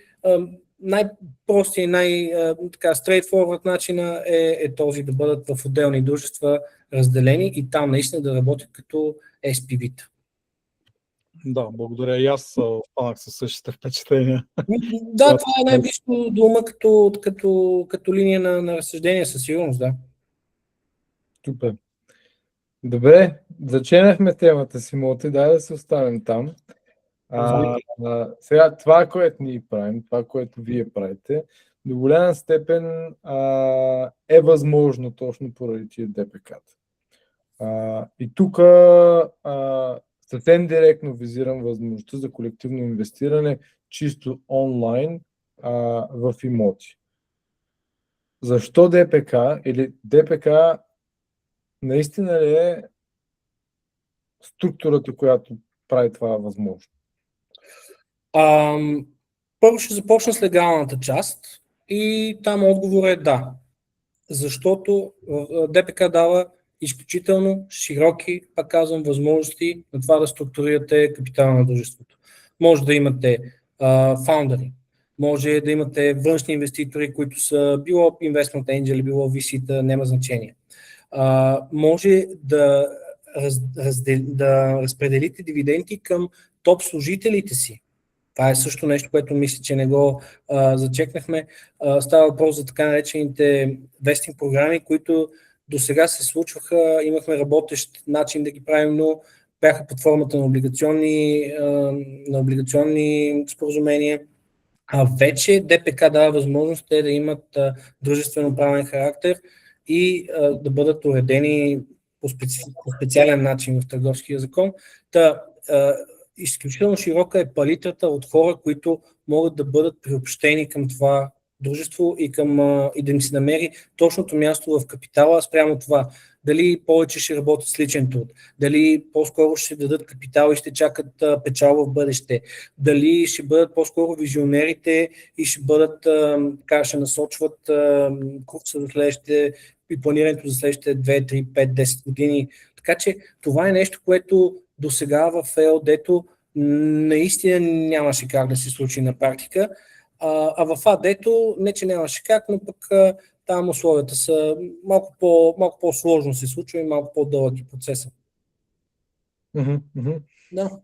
S1: най-простия и straightforward начина е този да бъдат в отделни дружества разделени и там наистина да работят като SPV-та.
S5: Да, благодаря. И аз останах със същите впечатления.
S1: Да, това е най-близко до ума като линия на разсъждение със сигурност, да.
S2: Супер. Добре, заченахме темата си, Моти, дай да се останем там. Сега, това, което ние правим, това, което вие правите, до голяма степен е възможно точно поради тия ДПК-та. И тук съвсем директно визирам възможността за колективно инвестиране чисто онлайн в имоти. Защо ДПК? Или ДПК наистина ли е структурата, която прави това възможно?
S1: Първо ще започна с легалната част и там отговор е да. Защото ДПК дава изключително широки, пак казвам, възможности на това да структурирате капитала на дружеството. Може да имате фаундъри, може да имате външни инвеститори, които са било Investment Angel, било VC-та, няма значение. Може да разпределите дивиденти към топ служителите си. Това е също нещо, което мисля, че не го зачекнахме. Става въпрос за така наречените вестинг програми, които до сега се случваха, имахме работещ начин да ги правим, но бяха под формата на облигационни споразумения. А вече ДПК дава възможност те да имат дружествено правен характер и да бъдат уредени по специален начин в Търговския закон. Изключително широка е палитрата от хора, които могат да бъдат приобщени към това дружество и да им се намери точното място в капитала спрямо това. Дали повече ще работят с личен труд, дали по-скоро ще дадат капитал и ще чакат печалба в бъдеще, дали ще бъдат по-скоро визионерите и ще бъдат, ще насочват курса за следващите и планирането за следващите 2, 3, 5, 10 години. Така че това е нещо, което до сега в ЕОД-то наистина нямаше как да се случи на практика, а в АД-то не, че нямаше как, но пък там условията са малко по-сложно се случва и малко по-дълъг е процесът. Да.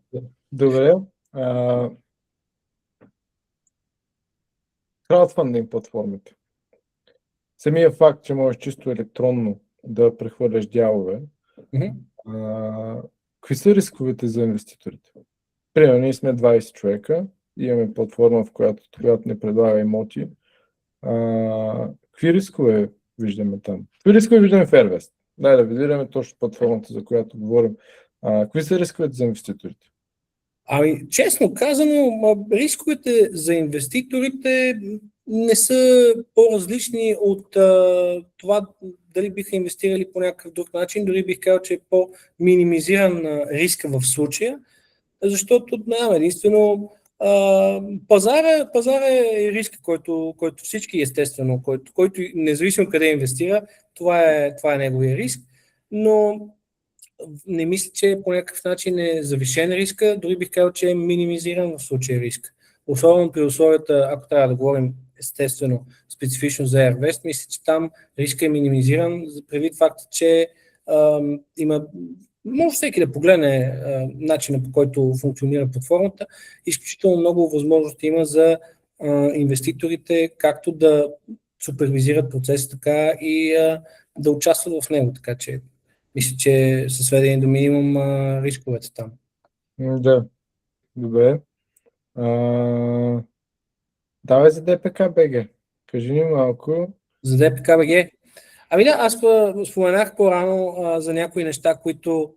S2: Добре. Краудфандинг платформите. Самия факт, че можеш чисто електронно да прехвърляш дялове, какви са рисковете за инвеститорите? Примерно, ние сме 20 човека, имаме платформа, в която не предлага имоти. Какви рискове виждаме там? Какви рискове виждаме в Fairvest? Дай да визираме точно платформата, за която говорим. Какви са рисковете за инвеститорите?
S1: Честно казано, рисковете за инвеститорите не са по-различни от това дали биха инвестирали по някакъв друг начин, дори бих казал, че е по-минимизиран риска в случая, защото единствено пазара е риска, който всички естествено, който независимо къде инвестира, това е неговия риск, но не мисля, че по някакъв начин е завишен риска, дори бих казал, че е минимизиран в случая риск. Особено при условията, ако трябва да говорим естествено специфично за AirVest, мисля, че там риска е минимизиран, предвид факта, че може всеки да погледне начина, по който функционира платформата. Изключително много възможности има за инвеститорите, както да супервизират процеса, така и да участват в него. Така че мисля, че са сведени до минимум рисковете там.
S2: Да, добре. Давай за ДПК БГ. Кажи ни малко.
S1: За ДПК БГ? Аз споменах по-рано за някои неща, които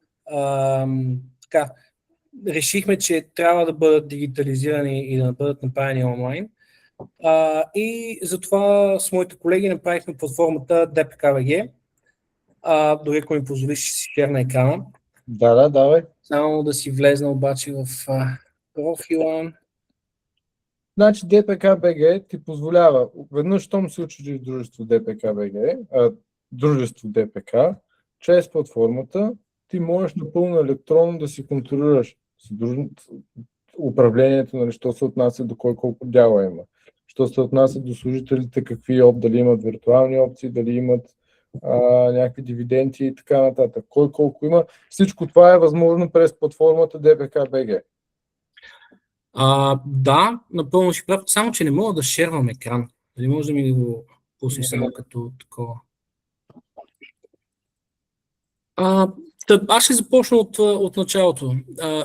S1: решихме, че трябва да бъдат дигитализирани и да бъдат направени онлайн. И затова с моите колеги направихме платформата ДПК БГ. Дори ако ми позволиш, ще си шерна екрана.
S2: Да, давай.
S1: Само да си влезна обаче в профила.
S2: Значи ДПК БГ ти позволява, веднъж щом се учиш в дружество ДПК БГ, дружество ДПК, чрез платформата, ти можеш напълно електронно да си контролираш управлението, нали, що се отнася до колко дяла има, що се отнася до служителите, дали имат виртуални опции, дали имат някакви дивиденти и така нататък. Кой колко има. Всичко това е възможно през платформата ДПК БГ.
S1: Да, напълно си прав, само че не мога да шервам екран. Дали може да ми го пусне само като такова? Аз ще започна от началото.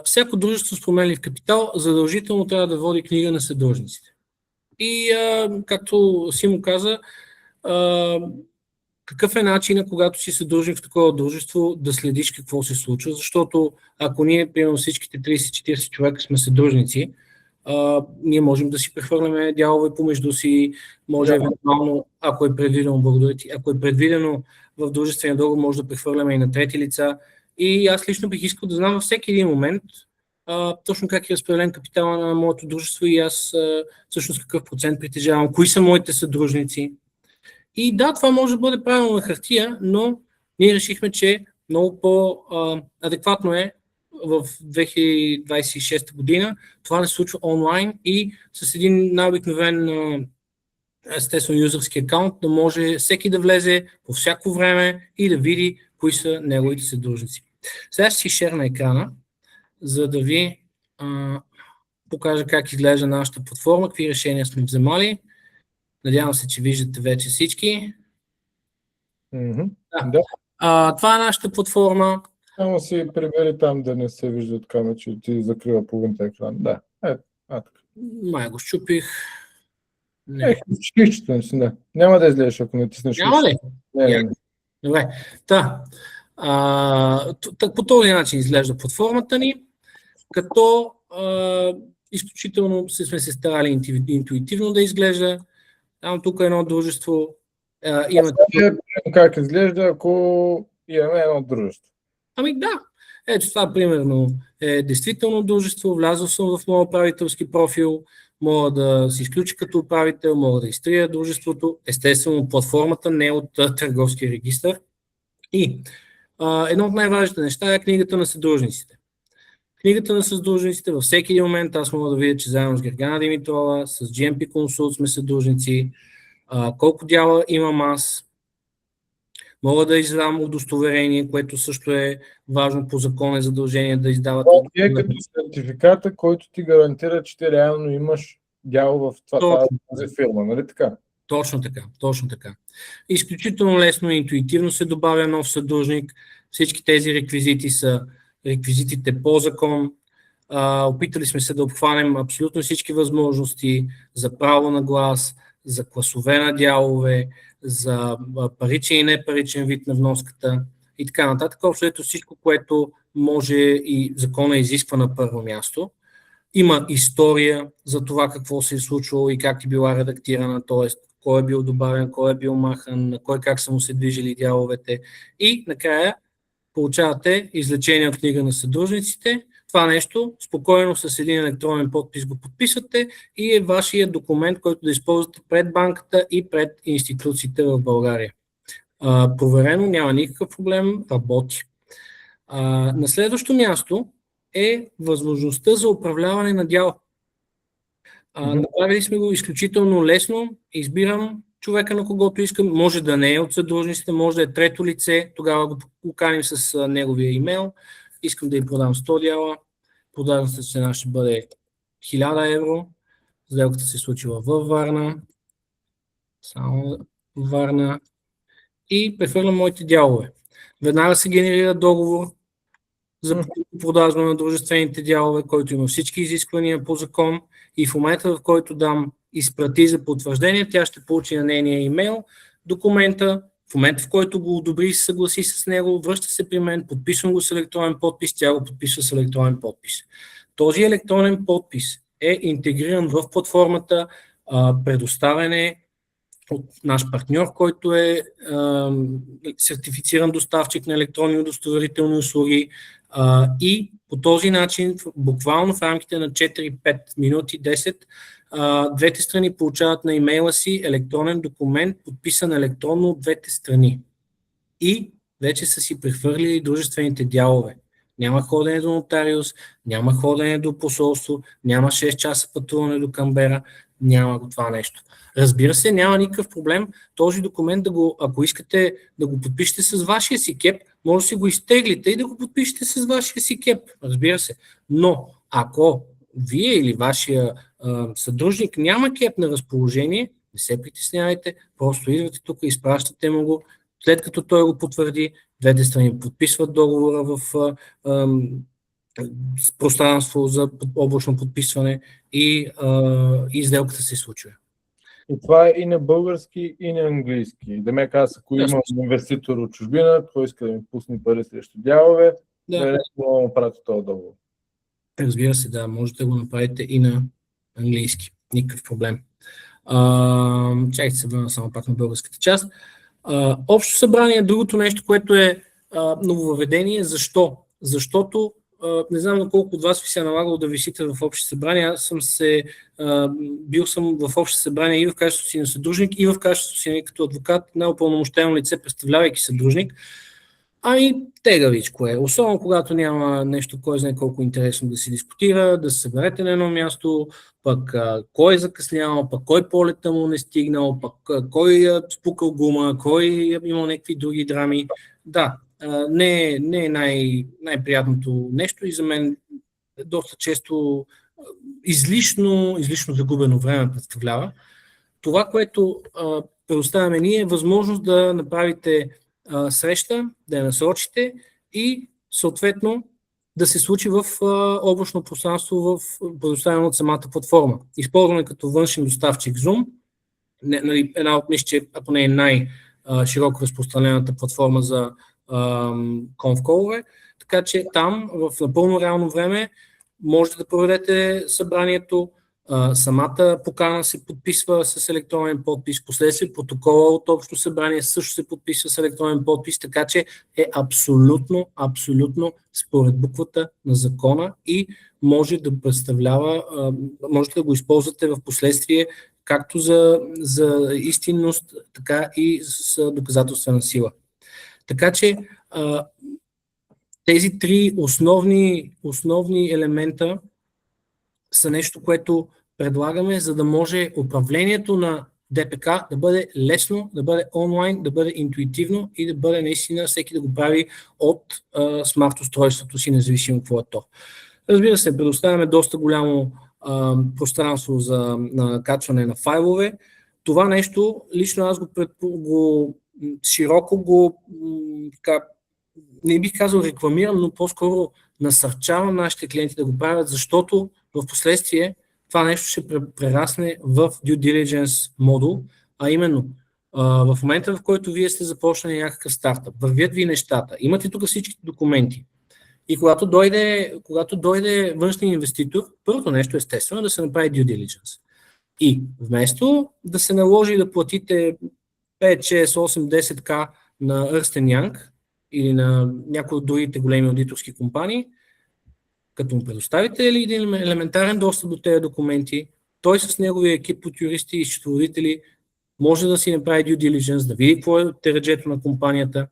S1: Всяко дружество с променлив капитал задължително трябва да води книга на съдружниците. И както Симо каза, какъв е начинът, когато си съдружник в такова дружество, да следиш какво се случва, защото ако ние, примерно всичките 30-40 човека сме съдружници, ние можем да си прехвърляме дялове помежду си, може евентуално, ако е предвидено в дружествения договор, може да прехвърляме и на трети лица. И аз лично бих искал да знам във всеки един момент точно как е разпределен капитала на моето дружество и аз всъщност какъв процент притежавам, кои са моите съдружници. И да, това може да бъде правилно на хартия, но ние решихме, че много по-адекватно е в 2026 година това да се случва онлайн и с един най-обикновен естествено юзърски акаунт да може всеки да влезе по всяко време и да види кои са неговите съдружници. Сега ще си шерна екрана, за да ви покажа как изглежда нашата платформа, какви решения сме вземали. Надявам се, че виждате вече всички.
S2: Да.
S1: Това е нашата платформа.
S2: Само си прибери там да не се вижда от камера, че ти закрива половината екран. Да. Така.
S1: Май го щупих. Не.
S2: Да. Няма да излезеш, ако не тиснеш.
S1: Няма ли?
S2: Не.
S1: Добре. По този начин изглежда платформата ни, като изключително сме се старали интуитивно да изглежда. Тук е едно дружество.
S2: Как изглежда, ако имаме едно дружество?
S1: Ами да. Ето това примерно е действително дружество. Влязъл съм в моя управителски профил. Мога да се изключи като управител, мога да изтрия дружеството. Естествено, платформата не е от търговския регистър. И едно от най-важните неща е книгата на съдружниците. Книгата на съдружниците във всеки един момент аз мога да видя, че заедно с Гергана Димитрова, с GMP Consult сме съдружници, колко дяла имам аз. Мога да издам удостоверение, което също е важно по закон, е задължение да издават.
S2: Това е като сертификата, който ти гарантира, че ти реално имаш дял в тази фирма, нали така?
S1: Точно така. Изключително лесно и интуитивно се добавя нов съдружник. Всички тези реквизити са реквизитите по закон. Опитали сме се да обхванем абсолютно всички възможности за право на глас, за класове на дялове, за паричен и непаричен вид на вноската и така нататък. Общо всичко, което може и закона изисква на първо място. Има история за това какво се е случвало и как е била редактирана, т.е. кой е бил добавен, кой е бил махан, кой как са му се движили дяловете и накрая получавате извлечение от книга на съдружниците. Това нещо спокойно с един електронен подпис го подписвате и е вашия документ, който да използвате пред банката и пред институциите в България. Проверено, няма никакъв проблем, работи. На следващо място е възможността за управляване на дял. Направили сме го изключително лесно. Избирам човека, на когото искам. Може да не е от съдружниците, може да е трето лице. Тогава го поканим с неговия имейл. Искам да им продам 100 дяла. Продажната цена ще бъде 1000 евро. Сделката се случила във Варна. Само Варна. И прехвърлям моите дялове. Веднага се генерира договор за продажба на дружествените дялове, който има всички изисквания по закон и в момента, в който дам изпрати за потвърждение, тя ще получи на нейния имейл документа. В момента, в който го одобри и се съгласи с него, връща се при мен, подписвам го с електронен подпис, тя го подписва с електронен подпис. Този електронен подпис е интегриран в платформата, предоставен е от наш партньор, който е сертифициран доставчик на електронни удостоверителни услуги и по този начин, буквално в рамките на 4-5 минути, 10, двете страни получават на имейла си електронен документ, подписан електронно от двете страни. И вече са си прехвърлили дружествените дялове. Няма ходене до нотариус, няма ходене до посолство, няма 6 часа пътуване до Канбера, няма го това нещо. Разбира се, няма никакъв проблем този документ, ако искате да го подпишете с вашия си кеп, може да си го изтеглите и да го подпишете с вашия си кеп, разбира се. Но ако вие или вашия съдружник няма кеп на разположение, не се притеснявайте, просто идвате тук, изпращате му го, след като той го потвърди, двете страни подписват договора в пространство за облачно подписване и сделката се случва.
S2: И това е и на български, и на английски. Да ме каза, ако има инвеститор от чужбина, той иска да ми пусне пари срещу дялове, да му прати този договор.
S1: Разбира се, да, можете да го направите и на английски. Никакъв проблем. Чакайте се върна само пак на българската част. Общо събрание е другото нещо, което е нововъведение. Защо? Защото не знам на колко от вас ви се е налагало да висите в общи събрания. Аз бил съм в общи събрания и в качеството си на съдружник, и в качеството си като адвокат на упълномощено лице, представлявайки съдружник. Тегавичко е. Особено когато няма нещо, кой знае колко интересно да се дискутира, да се съберете на едно място, пък кой е закъснял, пък кой полета му не стигнал, пък кой е спукал гума, кой е имал някакви други драми. Да, не е най-приятното нещо и за мен доста често излишно загубено време представлява. Това, което предоставяме ние, е възможност да направите среща, да я насрочите и съответно да се случи в облачно пространство в предоставено от самата платформа. Използваме като външен доставчик Zoom, една от мисля, ако не е най-широко разпространената платформа за конф-колове, така че там в напълно реално време можете да проведете събранието. Самата покана се подписва с електронен подпис, последствие протокола от общо събрание също се подписва с електронен подпис, така че е абсолютно според буквата на закона и може да представлява, можете да го използвате в последствие както за истинност, така и с доказателствена сила. Така че тези три основни елемента са нещо, което предлагаме, за да може управлението на ДПК да бъде лесно, да бъде онлайн, да бъде интуитивно и да бъде наистина всеки да го прави от смарт устройството си, независимо какво е то. Разбира се, предоставяме доста голямо пространство за качване на файлове. Това нещо, лично аз широко не бих казал рекламирам, но по-скоро насърчавам нашите клиенти да го правят, защото в последствие това нещо ще прерасне в due diligence модул, а именно в момента, в който вие сте започнали някакъв стартъп, вървят ви нещата, имате тук всички документи и когато дойде външния инвеститор, първото нещо естествено е да се направи due diligence. И вместо да се наложи да платите 5, 6, 8, 10к на Ernst & Young или на някои от другите големи аудиторски компании, като му предоставите един елементарен достъп до тези документи, той с неговия екип от юристи и счетоводители може да си направи due diligence, да види какво е тереджето на компанията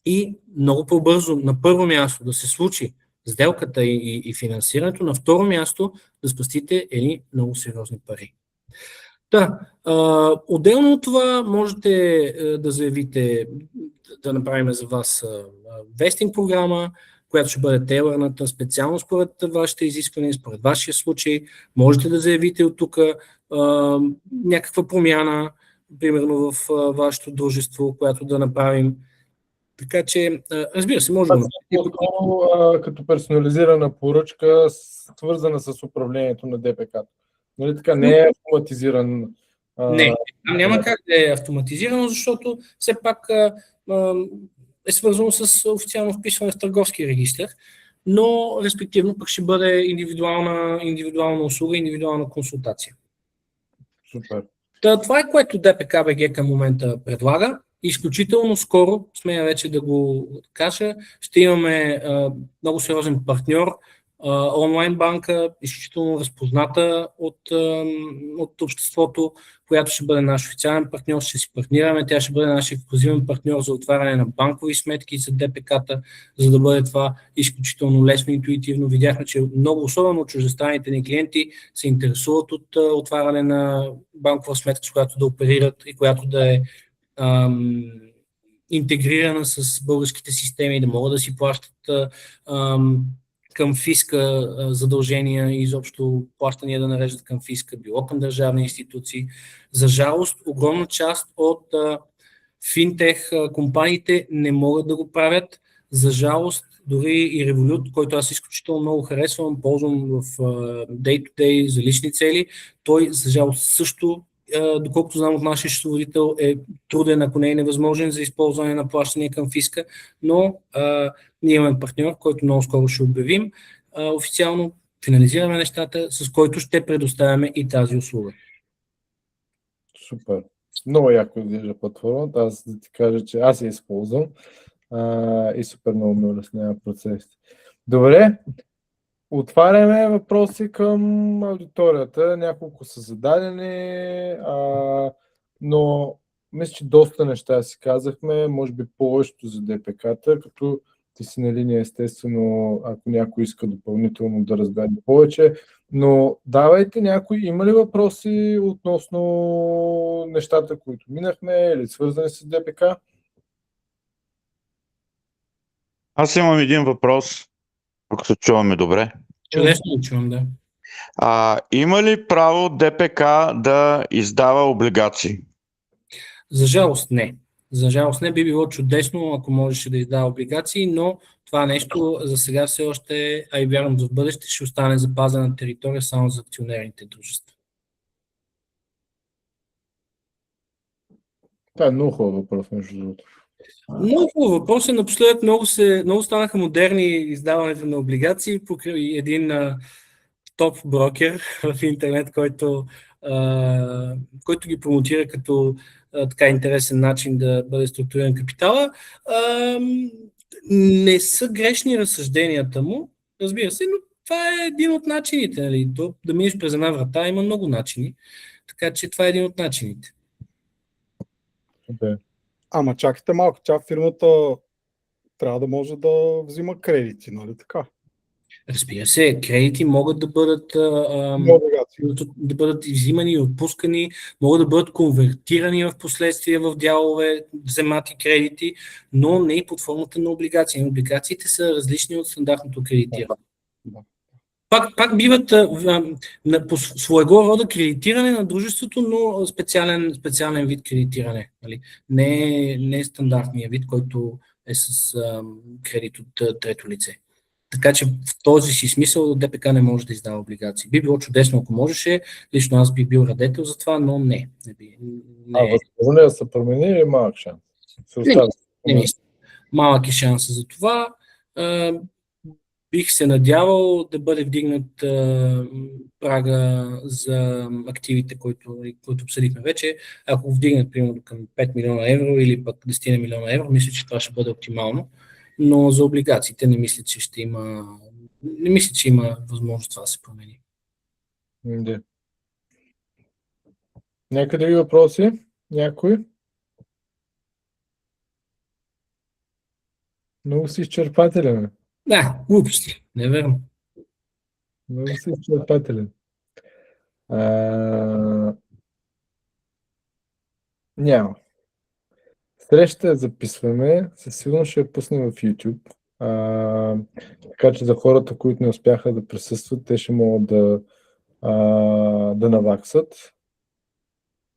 S1: и много по-бързо на първо място да се случи сделката и финансирането, на второ място да спастите едни много сериозни пари. Отделно от това можете да заявите да направим за вас вестинг програма, която ще бъде тейлърната специално според вашите изисквания, според вашия случай. Можете да заявите от тук някаква промяна, примерно в вашето дружество, която да направим. Така че, разбира се, може да
S2: направим. Като персонализирана поръчка, свързана с управлението на ДПК. Нали така, не е автоматизиран.
S1: Не, няма как да е автоматизирано, защото все пак е свързано с официално вписване в търговски регистър, но респективно пък ще бъде индивидуална услуга, индивидуална консултация.
S2: Супер.
S1: Това е което ДПК БГ към момента предлага. Изключително скоро, смея вече да го кажа, ще имаме много сериозен партньор, онлайн банка, изключително разпозната от обществото, която ще бъде наш официален партньор, ще си партнираме, тя ще бъде наш ексклузивен партньор за отваряне на банкови сметки за ДПК-та, за да бъде това изключително лесно и интуитивно. Видяхме, че много, особено чуждестранните ни клиенти, се интересуват от отваряне на банкова сметка, с която да оперират и която да е интегрирана с българските системи, да могат да си плащат към фиска задължения и изобщо плащания да нареждат към фиска, било към държавни институции. За жалост, огромна част от Финтех компаниите не могат да го правят. За жалост, дори и Revolut, който аз изключително много харесвам, ползвам в day-to-day за лични цели, той за жалост също, доколкото знам от нашия счетоводител, е труден, ако не е невъзможен за използване на плащания към фиска, но ние имаме партньор, който много скоро ще обявим. Официално финализираме нещата, с който ще предоставяме и тази услуга.
S2: Супер. Много яко изглежда платформата. Аз да ти кажа, че аз я използвам и супер много ми улеснява процесите. Добре, отваряме въпроси към аудиторията. Няколко са зададени, но мисля, че доста неща си казахме, може би повечето за ДПК-та, като ти си на линия, естествено, ако някой иска допълнително да разбере повече. Но давайте някой, има ли въпроси относно нещата, които минахме или свързани с ДПК?
S3: Аз имам един въпрос, ако се чуваме добре.
S1: Чудесно го чувам, да.
S3: Има ли право ДПК да издава облигации?
S1: За жалост не. За жалост не, би било чудесно, ако можеше да издава облигации, но това нещо за сега все още, а и вярвам в бъдеще, ще остане запазена територия само за акционерните дружества.
S2: Това е много хубав въпрос, между другото.
S1: Много хубав въпрос е. Напоследък много станаха модерни издаването на облигации покрай един топ брокер в интернет, който ги промотира като така интересен начин да бъде структуриран капитала. Не са грешни разсъжденията му, разбира се, но това е един от начините. Нали? Да минеш през една врата има много начини, така че това е един от начините.
S2: Okay.
S5: Ама чакайте малко, тя фирмата трябва да може да взима кредити, нали така?
S1: Разбира се, кредити могат да бъдат, да бъдат взимани и отпускани, могат да бъдат конвертирани в последствие в дялове, вземати кредити, но не и под формата на облигации. Облигациите са различни от стандартното кредитиране. Пак биват по своего рода кредитиране на дружеството, но специален вид кредитиране. Нали? Не е стандартния вид, който е с кредит от трето лице. Така че в този си смисъл ДПК не може да издава облигации. Би било чудесно, ако можеше. Лично аз би бил радетел за това, но не.
S2: Възможно да се промени или малък шанс?
S1: Не мисля. Малък е шанс за това. Бих се надявал да бъде вдигнат прага за активите, които обсъдихме вече. Ако вдигнат примерно към 5 милиона евро или пък 10 милиона евро, мисля, че това ще бъде оптимално. Но за облигациите не мисля, че има възможност това да се промени.
S2: Да. Някъде ли въпроси? Някой? Много си изчерпателен.
S1: Да, глупости. Не верно.
S2: Много си изчерпателен. Няма. Срещата я записваме, със сигурност ще я пуснем в YouTube. Така че за хората, които не успяха да присъстват, те ще могат да наваксат.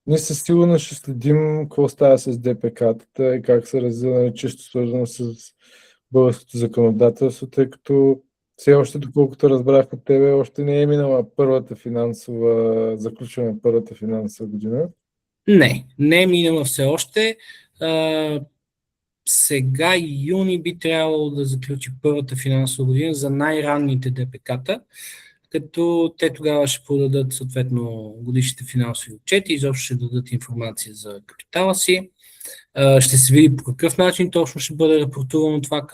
S2: Ние със сигурност ще следим какво става с ДПК-тата и как се развива, чисто свързано с българското законодателство, тъй като все още, доколкото разбрах от тебе, още не е минала заключване първата финансова година.
S1: Не е минала все още. Сега юни би трябвало да заключи първата финансова година за най-ранните ДПК-та, като те тогава ще подадат съответно годишните финансови отчети, изобщо ще дадат информация за капитала си. Ще се види по какъв начин точно ще бъде рапортувано това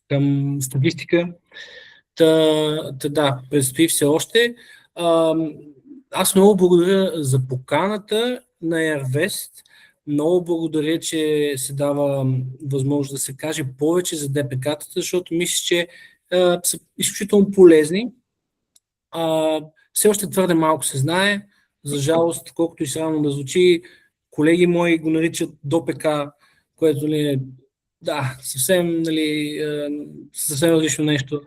S1: към статистика. Да, предстои все още. Аз много благодаря за поканата на Airvest. Много благодаря, че се дава възможност да се каже повече за ДПК-тата, защото мисля, че са изключително полезни. Все още твърде малко се знае. За жалост, колкото и срамно да звучи, колеги мои го наричат ДОПК, което е съвсем различно нещо.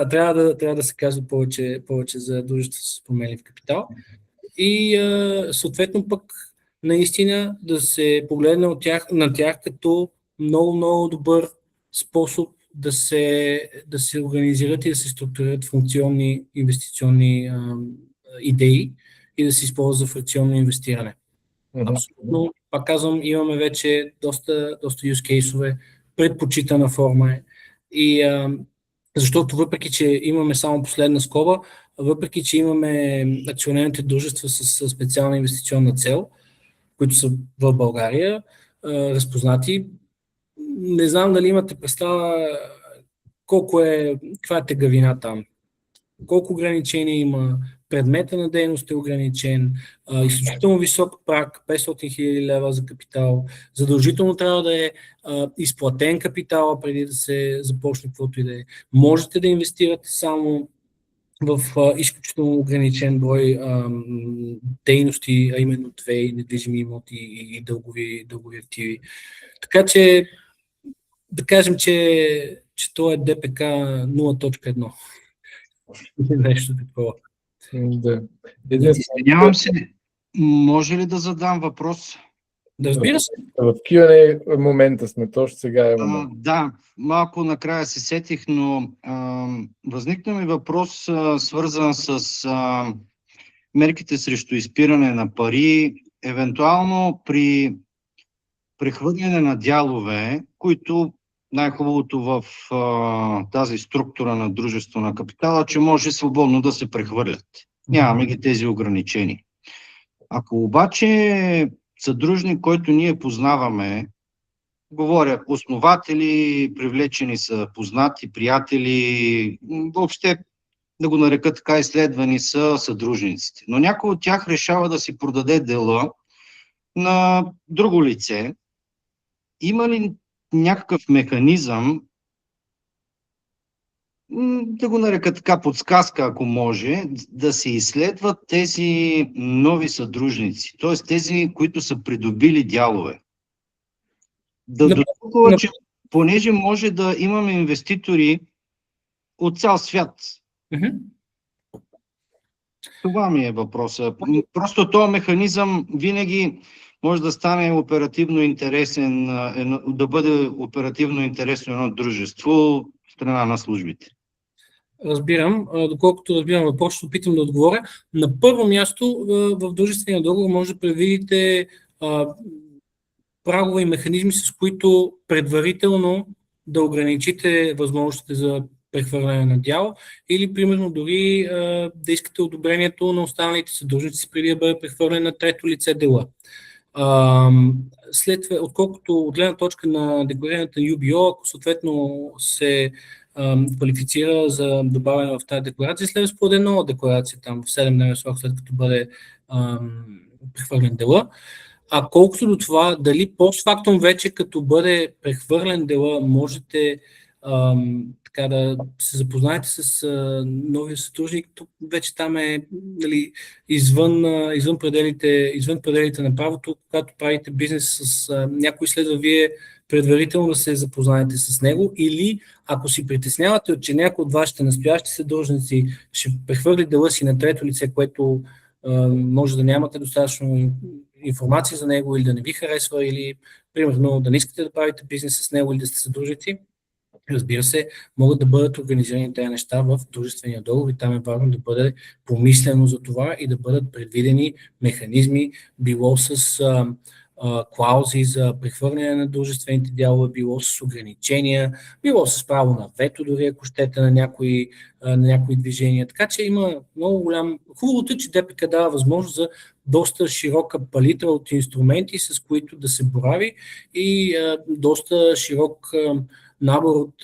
S1: Трябва да се казва повече за дружество с променлив капитал. и съответно пък наистина да се погледне на тях като много добър способ да се организират и да се структурират функционни инвестиционни идеи и да се използват за фракционно инвестиране. Абсолютно, пак казвам, имаме вече доста use case-ове, предпочитана форма е. И защото въпреки, че имаме само последна скоба, въпреки, че имаме акционерните дружества с специална инвестиционна цел, които са в България, разпознати, не знам дали имате представа каква е тегавина там, колко ограничения има, предмета на дейност е ограничен, изключително висок праг, 500 000 лева за капитал, задължително трябва да е изплатен капитала преди да се започне каквото и да е. Можете да инвестирате само в изключително ограничен брой дейности, а именно 2 недвижими имоти и дългови активи. Така че да кажем, че то е ДПК 0.1. Нещо такова.
S2: Да.
S6: Извинявам се, може ли да задам въпрос?
S1: Да, разбира се.
S2: В Q&A момента сме, точно сега е момент.
S6: Да, малко накрая се сетих, но възникна ми въпрос, свързан с мерките срещу изпиране на пари, евентуално при прехвърляне на дялове, които най-хубавото в тази структура на дружество на капитала, че може свободно да се прехвърлят. Нямаме ги тези ограничения. Ако обаче съдружник, който ние познаваме, говоря основатели, привлечени са познати, приятели, въобще да го нарека така, изследвани са съдружниците. Но някой от тях решава да си продаде дела на друго лице. Има ли някакъв механизъм, да го нарека така, подсказка, ако може, да се изследват тези нови съдружници, т.е. тези, които са придобили дялове? До толкова, че понеже може да имаме инвеститори от цял свят. Това ми е въпросът. Просто този механизъм винаги може да стане оперативно интересен, да бъде оперативно интересно едно дружество в страна на службите.
S1: Разбирам. Доколкото разбирам въпрос, ще опитам да отговоря. На първо място в дружествения договор може да предвидите прагови механизми, с които предварително да ограничите възможностите за прехвърляне на дял или, примерно, дори да искате одобрението на останалите съдружници преди да бъде прехвърлен на трето лице дела. Отколкото от гледна точка на декларираната UBO, ако съответно се квалифицира за добавяне в тази декларация, следва се подаде нова декларация там в 7-дневен срок, след като бъде прехвърлен дела. А колкото до това, дали постфактум вече като бъде прехвърлен дела, можете така да се запознаете с новия съдружник, тук вече там е извън пределите на правото, когато правите бизнес с някой, следва вие предварително да се запознаете с него, или ако си притеснявате, че някой от вашите настоящи съдружници ще прехвърли дела си на трето лице, което може да нямате достатъчно информация за него или да не ви харесва, или примерно да не искате да правите бизнес с него или да сте съдружници, разбира се, могат да бъдат организирани тези неща в дружествения договор и там е важно да бъде помислено за това и да бъдат предвидени механизми, било с клаузи за прехвърляне на дружествените дялове, било с ограничения, било с право на вето, дори ако щете на някои движения. Така че има много голям... Хубавото е, че ДПК дава възможност за доста широка палитра от инструменти, с които да се борави и доста широк набор от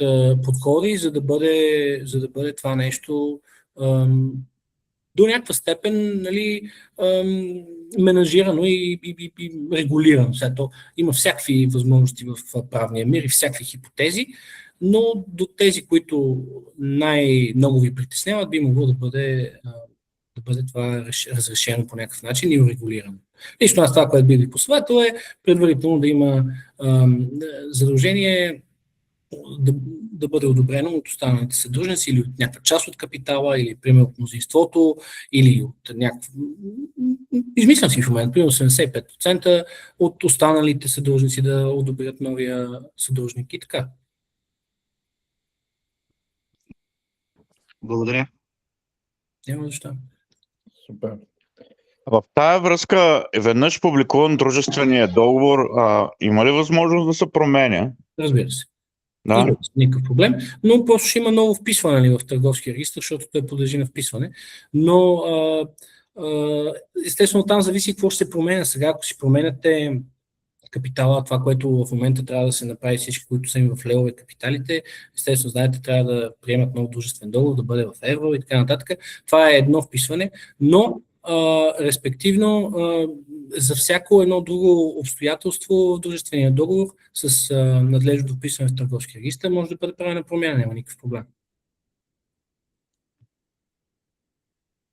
S1: подходи, за да бъде това нещо до някаква степен менажирано и регулирано. Сега има всякакви възможности в правния мир и всякакви хипотези, но до тези, които най-много ви притесняват, би могло да бъде това разрешено по някакъв начин и урегулирано. Лично аз това, което би ви посъветвал, е предварително да има задължение да бъде одобрено от останалите съдружници или от някаква част от капитала, или примерно от мнозинството, или от някакво... Измислям си в момента, примерно 75% от останалите съдружници да одобрят новия съдружник и така.
S6: Благодаря.
S1: Няма защо.
S2: Супер.
S3: В тая връзка, веднъж публикуван дружествения договор, има ли възможност да се променя?
S1: Разбира се.
S3: Да.
S1: Разбира се, никакъв проблем, но просто ще има ново вписване нали, в търговския регистр, защото той подлежи на вписване. Но естествено там зависи какво ще се променя сега. Ако си променяте капитала, това, което в момента трябва да се направи всички, които са им в левове капиталите, естествено, знаете, трябва да приемат нов дружествен договор, да бъде в евро и така нататък. Това е едно вписване, но респективно за всяко едно друго обстоятелство в дружествения договор с надлежно вписване в търговския регистър може да бъде правена промяна, няма никакъв проблем.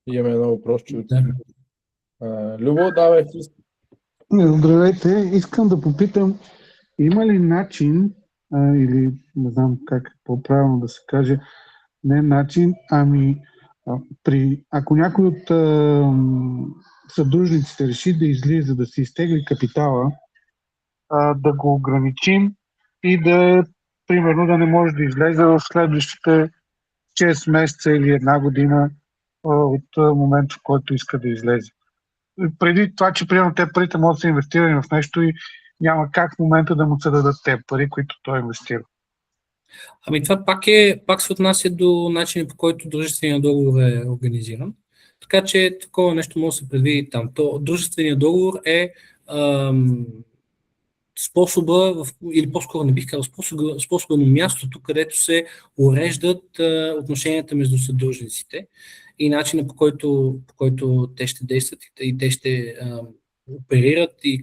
S2: Имаме едно въпрос, че...
S1: Да.
S2: Любо, давай.
S7: Здравейте, искам да попитам, има ли начин, или не знам как по-правилно да се каже, не начин, ами ако някой от съдружниците реши да излиза, да се изтегли капитала, да го ограничим и да, примерно, да не може да излезе в следващите 6 месеца или една година от момента, в който иска да излезе. Преди това, че примерно те парите могат да са инвестирани в нещо и няма как в момента да му се дадат те пари, които той инвестира.
S1: Ами това пак се отнася до начина, по който дружественият договор е организиран. Така че такова нещо може да се предвиди там. Дружественият договор е способа, или по-скоро не бих казал способа, но мястото, където се уреждат отношенията между съдружниците и начина по който те ще действат и те ще оперират и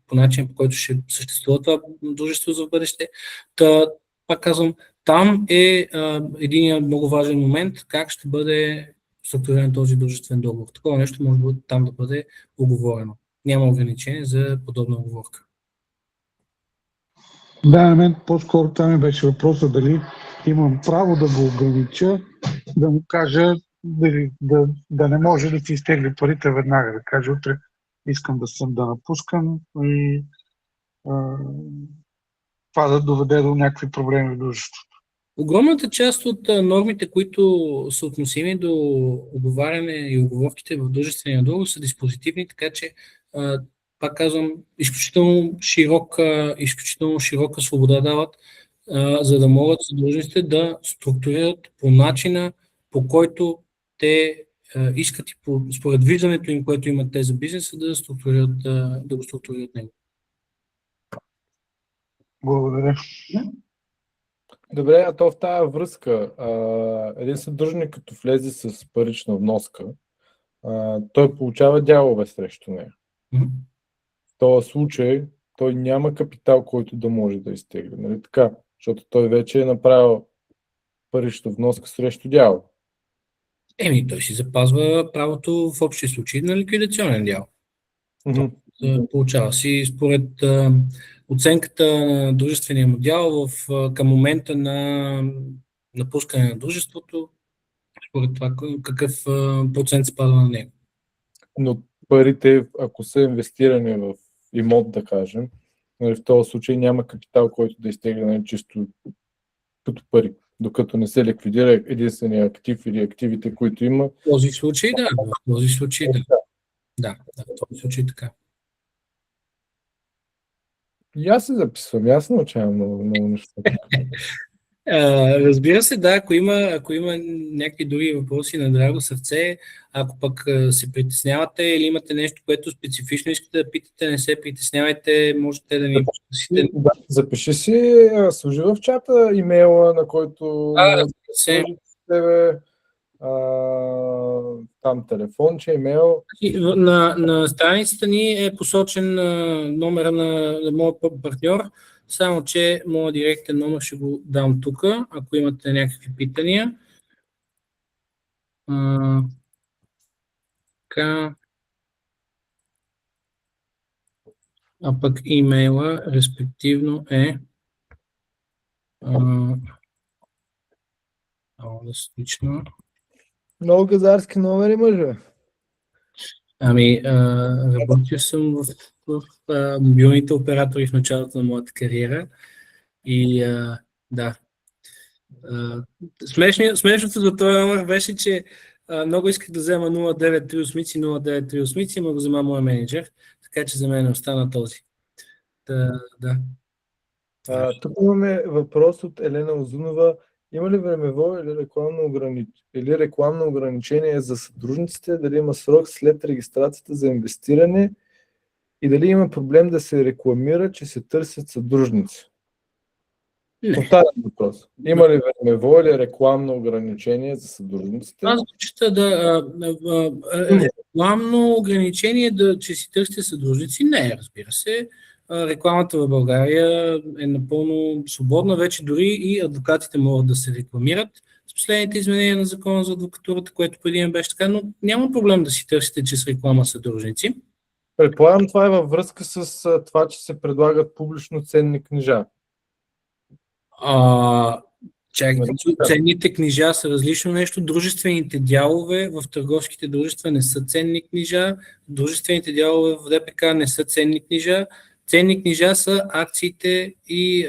S1: по начин, по който ще съществува това дружество за бъдеще. Пак казвам, там е един много важен момент, как ще бъде структуриран този дружествен договор. Такова нещо може там да бъде оговорено. Няма ограничение за подобна оговорка.
S7: Да, на мен по-скоро това ми беше въпроса, дали имам право да го огранича, да му кажа да не може да си изтегли парите веднага, да каже утре искам да напускам и това да доведе до някакви проблеми в дружеството.
S1: Огромната част от нормите, които са относими до оговаряне и оговорките в дружествения договор са диспозитивни, така че пак казвам, изключително широка свобода дават, за да могат съдружниците да структурират по начина, по който те искат и според виждането им, което имат те за бизнеса, да го структурират него.
S7: Благодаря.
S2: Добре, а то в тази връзка, един съдружник като влезе с парична вноска, той получава дялове срещу нея. В този случай той няма капитал, който да може да изтегли, нали така? Защото той вече е направил парична вноска срещу дял.
S1: Той си запазва правото в общия случай на ликвидационен дял. Получава си според оценката на дружествения му дял към момента на напускане на дружеството, според това какъв процент спада на него.
S2: Но парите, ако са инвестирани в имот, да кажем, в този случай няма капитал, който да изтегне чисто като пари, докато не се ликвидира единствения актив или активите, които има.
S1: В този случай да. В този случай така.
S2: И аз се записвам, аз научавам много неща.
S1: Разбира се, да, ако има някакви други въпроси на драго сърце, ако пък се притеснявате или имате нещо, което специфично искате да питате, не се притеснявайте, можете да ни посетите.
S2: Да, запиши си, служи в чата имейла, на който
S1: се.
S2: Там телефонче, имейл.
S1: На страницата ни е посочен номера на моят партньор, само че моят директен номер ще го дам тук, ако имате някакви питания. А пък имейла респективно е Лично.
S2: Много газарски номери имаш, бе.
S1: Ами, работил съм в мобилните оператори в началото на моята кариера и да. Смешното за този номер беше, че много исках да взема 0938 и 0938, но го взема моя менеджер, така че за мен остана този. Да.
S2: Тук имаме въпрос от Елена Озунова. Има ли времево или рекламно ограничение за съдружниците? Дали има срок след регистрацията за инвестиране? И дали има проблем да се рекламира, че се търсят съдружници?
S1: Не.
S2: Повтарям въпрос. Има ли времево или рекламно ограничение за съдружниците?
S1: Аз чета рекламно ограничение, че си търсите съдружници. Не, разбира се. Рекламата в България е напълно свободна. Вече дори и адвокатите могат да се рекламират с последните изменения на закона за адвокатурата, което преди не беше така, но няма проблем да си търсите чрез реклама съдружници.
S2: Предполагам, това е във връзка с това, че се предлагат публично ценни книжа.
S1: Ценните книжа са различно нещо. Дружествените дялове в търговските дружества не са ценни книжа. Дружествените дялове в ДПК не са ценни книжа. Ценни книжа са акциите и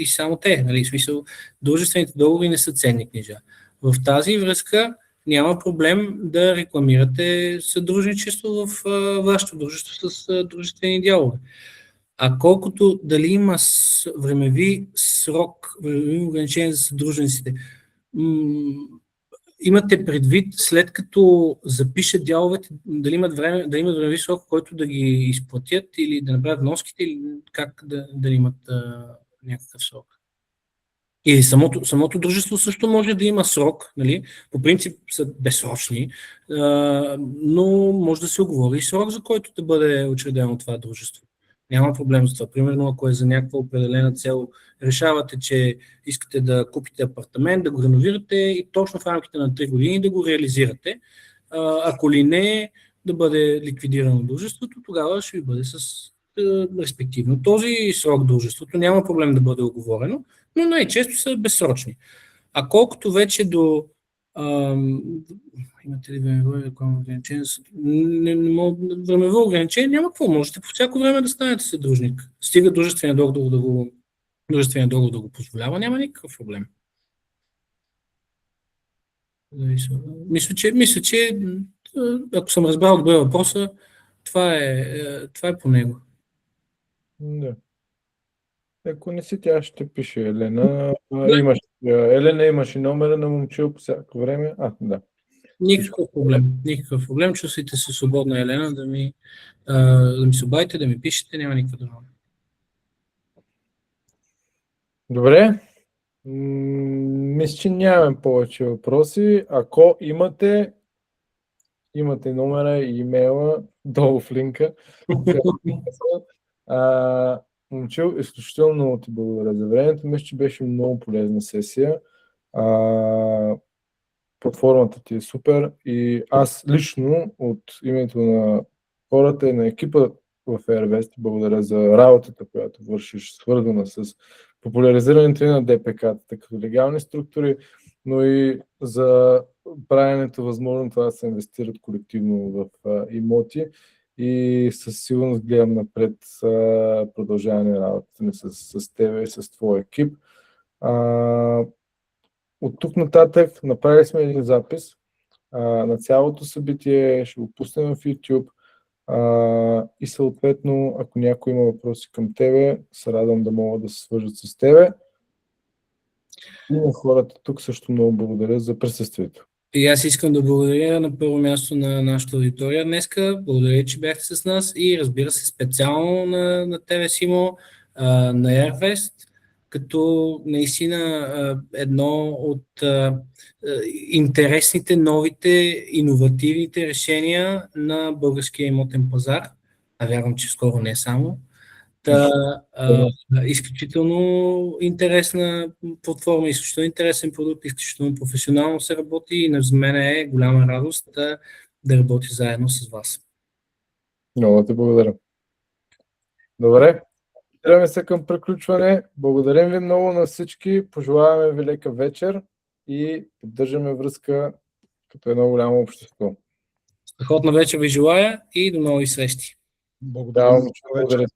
S1: само те. Нали? В смисъл, дружествените договори не са ценни книжа. В тази връзка няма проблем да рекламирате съдружничество в вашето дружество с дружествени дялове. А колкото дали има времеви срок, времеви ограничения за съдружниците, имате предвид, след като запишат дяловете, дали имат времеви срок, който да ги изплатят или да направят вноските, или как да имат някакъв срок? Или самото дружество също може да има срок, нали? По принцип са безсрочни, но може да се оговори и срок, за който да бъде учредено това дружество. Няма проблем с това. Примерно, ако е за някаква определена цел, решавате, че искате да купите апартамент, да го реновирате и точно в рамките на 3 години да го реализирате. Ако ли не, да бъде ликвидирано дружеството, тогава ще ви бъде с респективно този срок дружеството. Няма проблем да бъде оговорено, но най-често са безсрочни. А колкото вече до имате ли времево ограничение? Времево ограничение няма какво. Можете по всяко време да станете съдружник. Стига дружествения договор да го позволява, няма никакъв проблем. Мисля, че ако съм разбрал добре въпроса, това е по него.
S2: Да. Ако не си, тя ще пише Елена. Елена имаше номера на момчил по всяко време. Да.
S1: Никакъв проблем. Чувствайте се свободна, Елена, да ми се обадите, да ми пишете, няма никаква друга.
S2: Добре. Мисля, че нямаме повече въпроси. Ако имате номера и имейла долу в линка. Момчил, изключително много ти благодаря за времето. Мисля, че беше много полезна сесия. Платформата ти е супер и аз лично от името на хората и на екипа в Airvest ти благодаря за работата, която вършиш, свързана с популяризирането на ДПК-тата като легални структури, но и за правенето възможно това да се инвестират колективно в имоти. И със сигурност гледам напред продължаване на работата ни с тебе и с твой екип. От тук нататък направили сме един запис на цялото събитие, ще го пуснем в YouTube и съответно, ако някой има въпроси към тебе, се радвам да могат да се свържат с тебе. И на хората тук също много благодаря за присъствието.
S1: И аз искам да благодаря на първо място на нашата аудитория днеска. Благодаря, че бяхте с нас и разбира се специално на тебе, Симо, на Airvest, като наистина едно от интересните, новите, иновативните решения на българския имотен пазар. А вярвам, че скоро не само. Изключително интересна платформа, изключително интересен продукт, изключително професионално се работи и за мен е голяма радост да работя заедно с вас.
S2: Много ти благодаря. Добре, тръгваме се към приключване. Благодарим ви много на всички, пожелаваме ви лека вечер и поддържаме връзка като едно голямо общество.
S1: Страхотна вечер ви желая и до нови срещи.
S5: Благодаря.
S2: Да, момче, благодаря.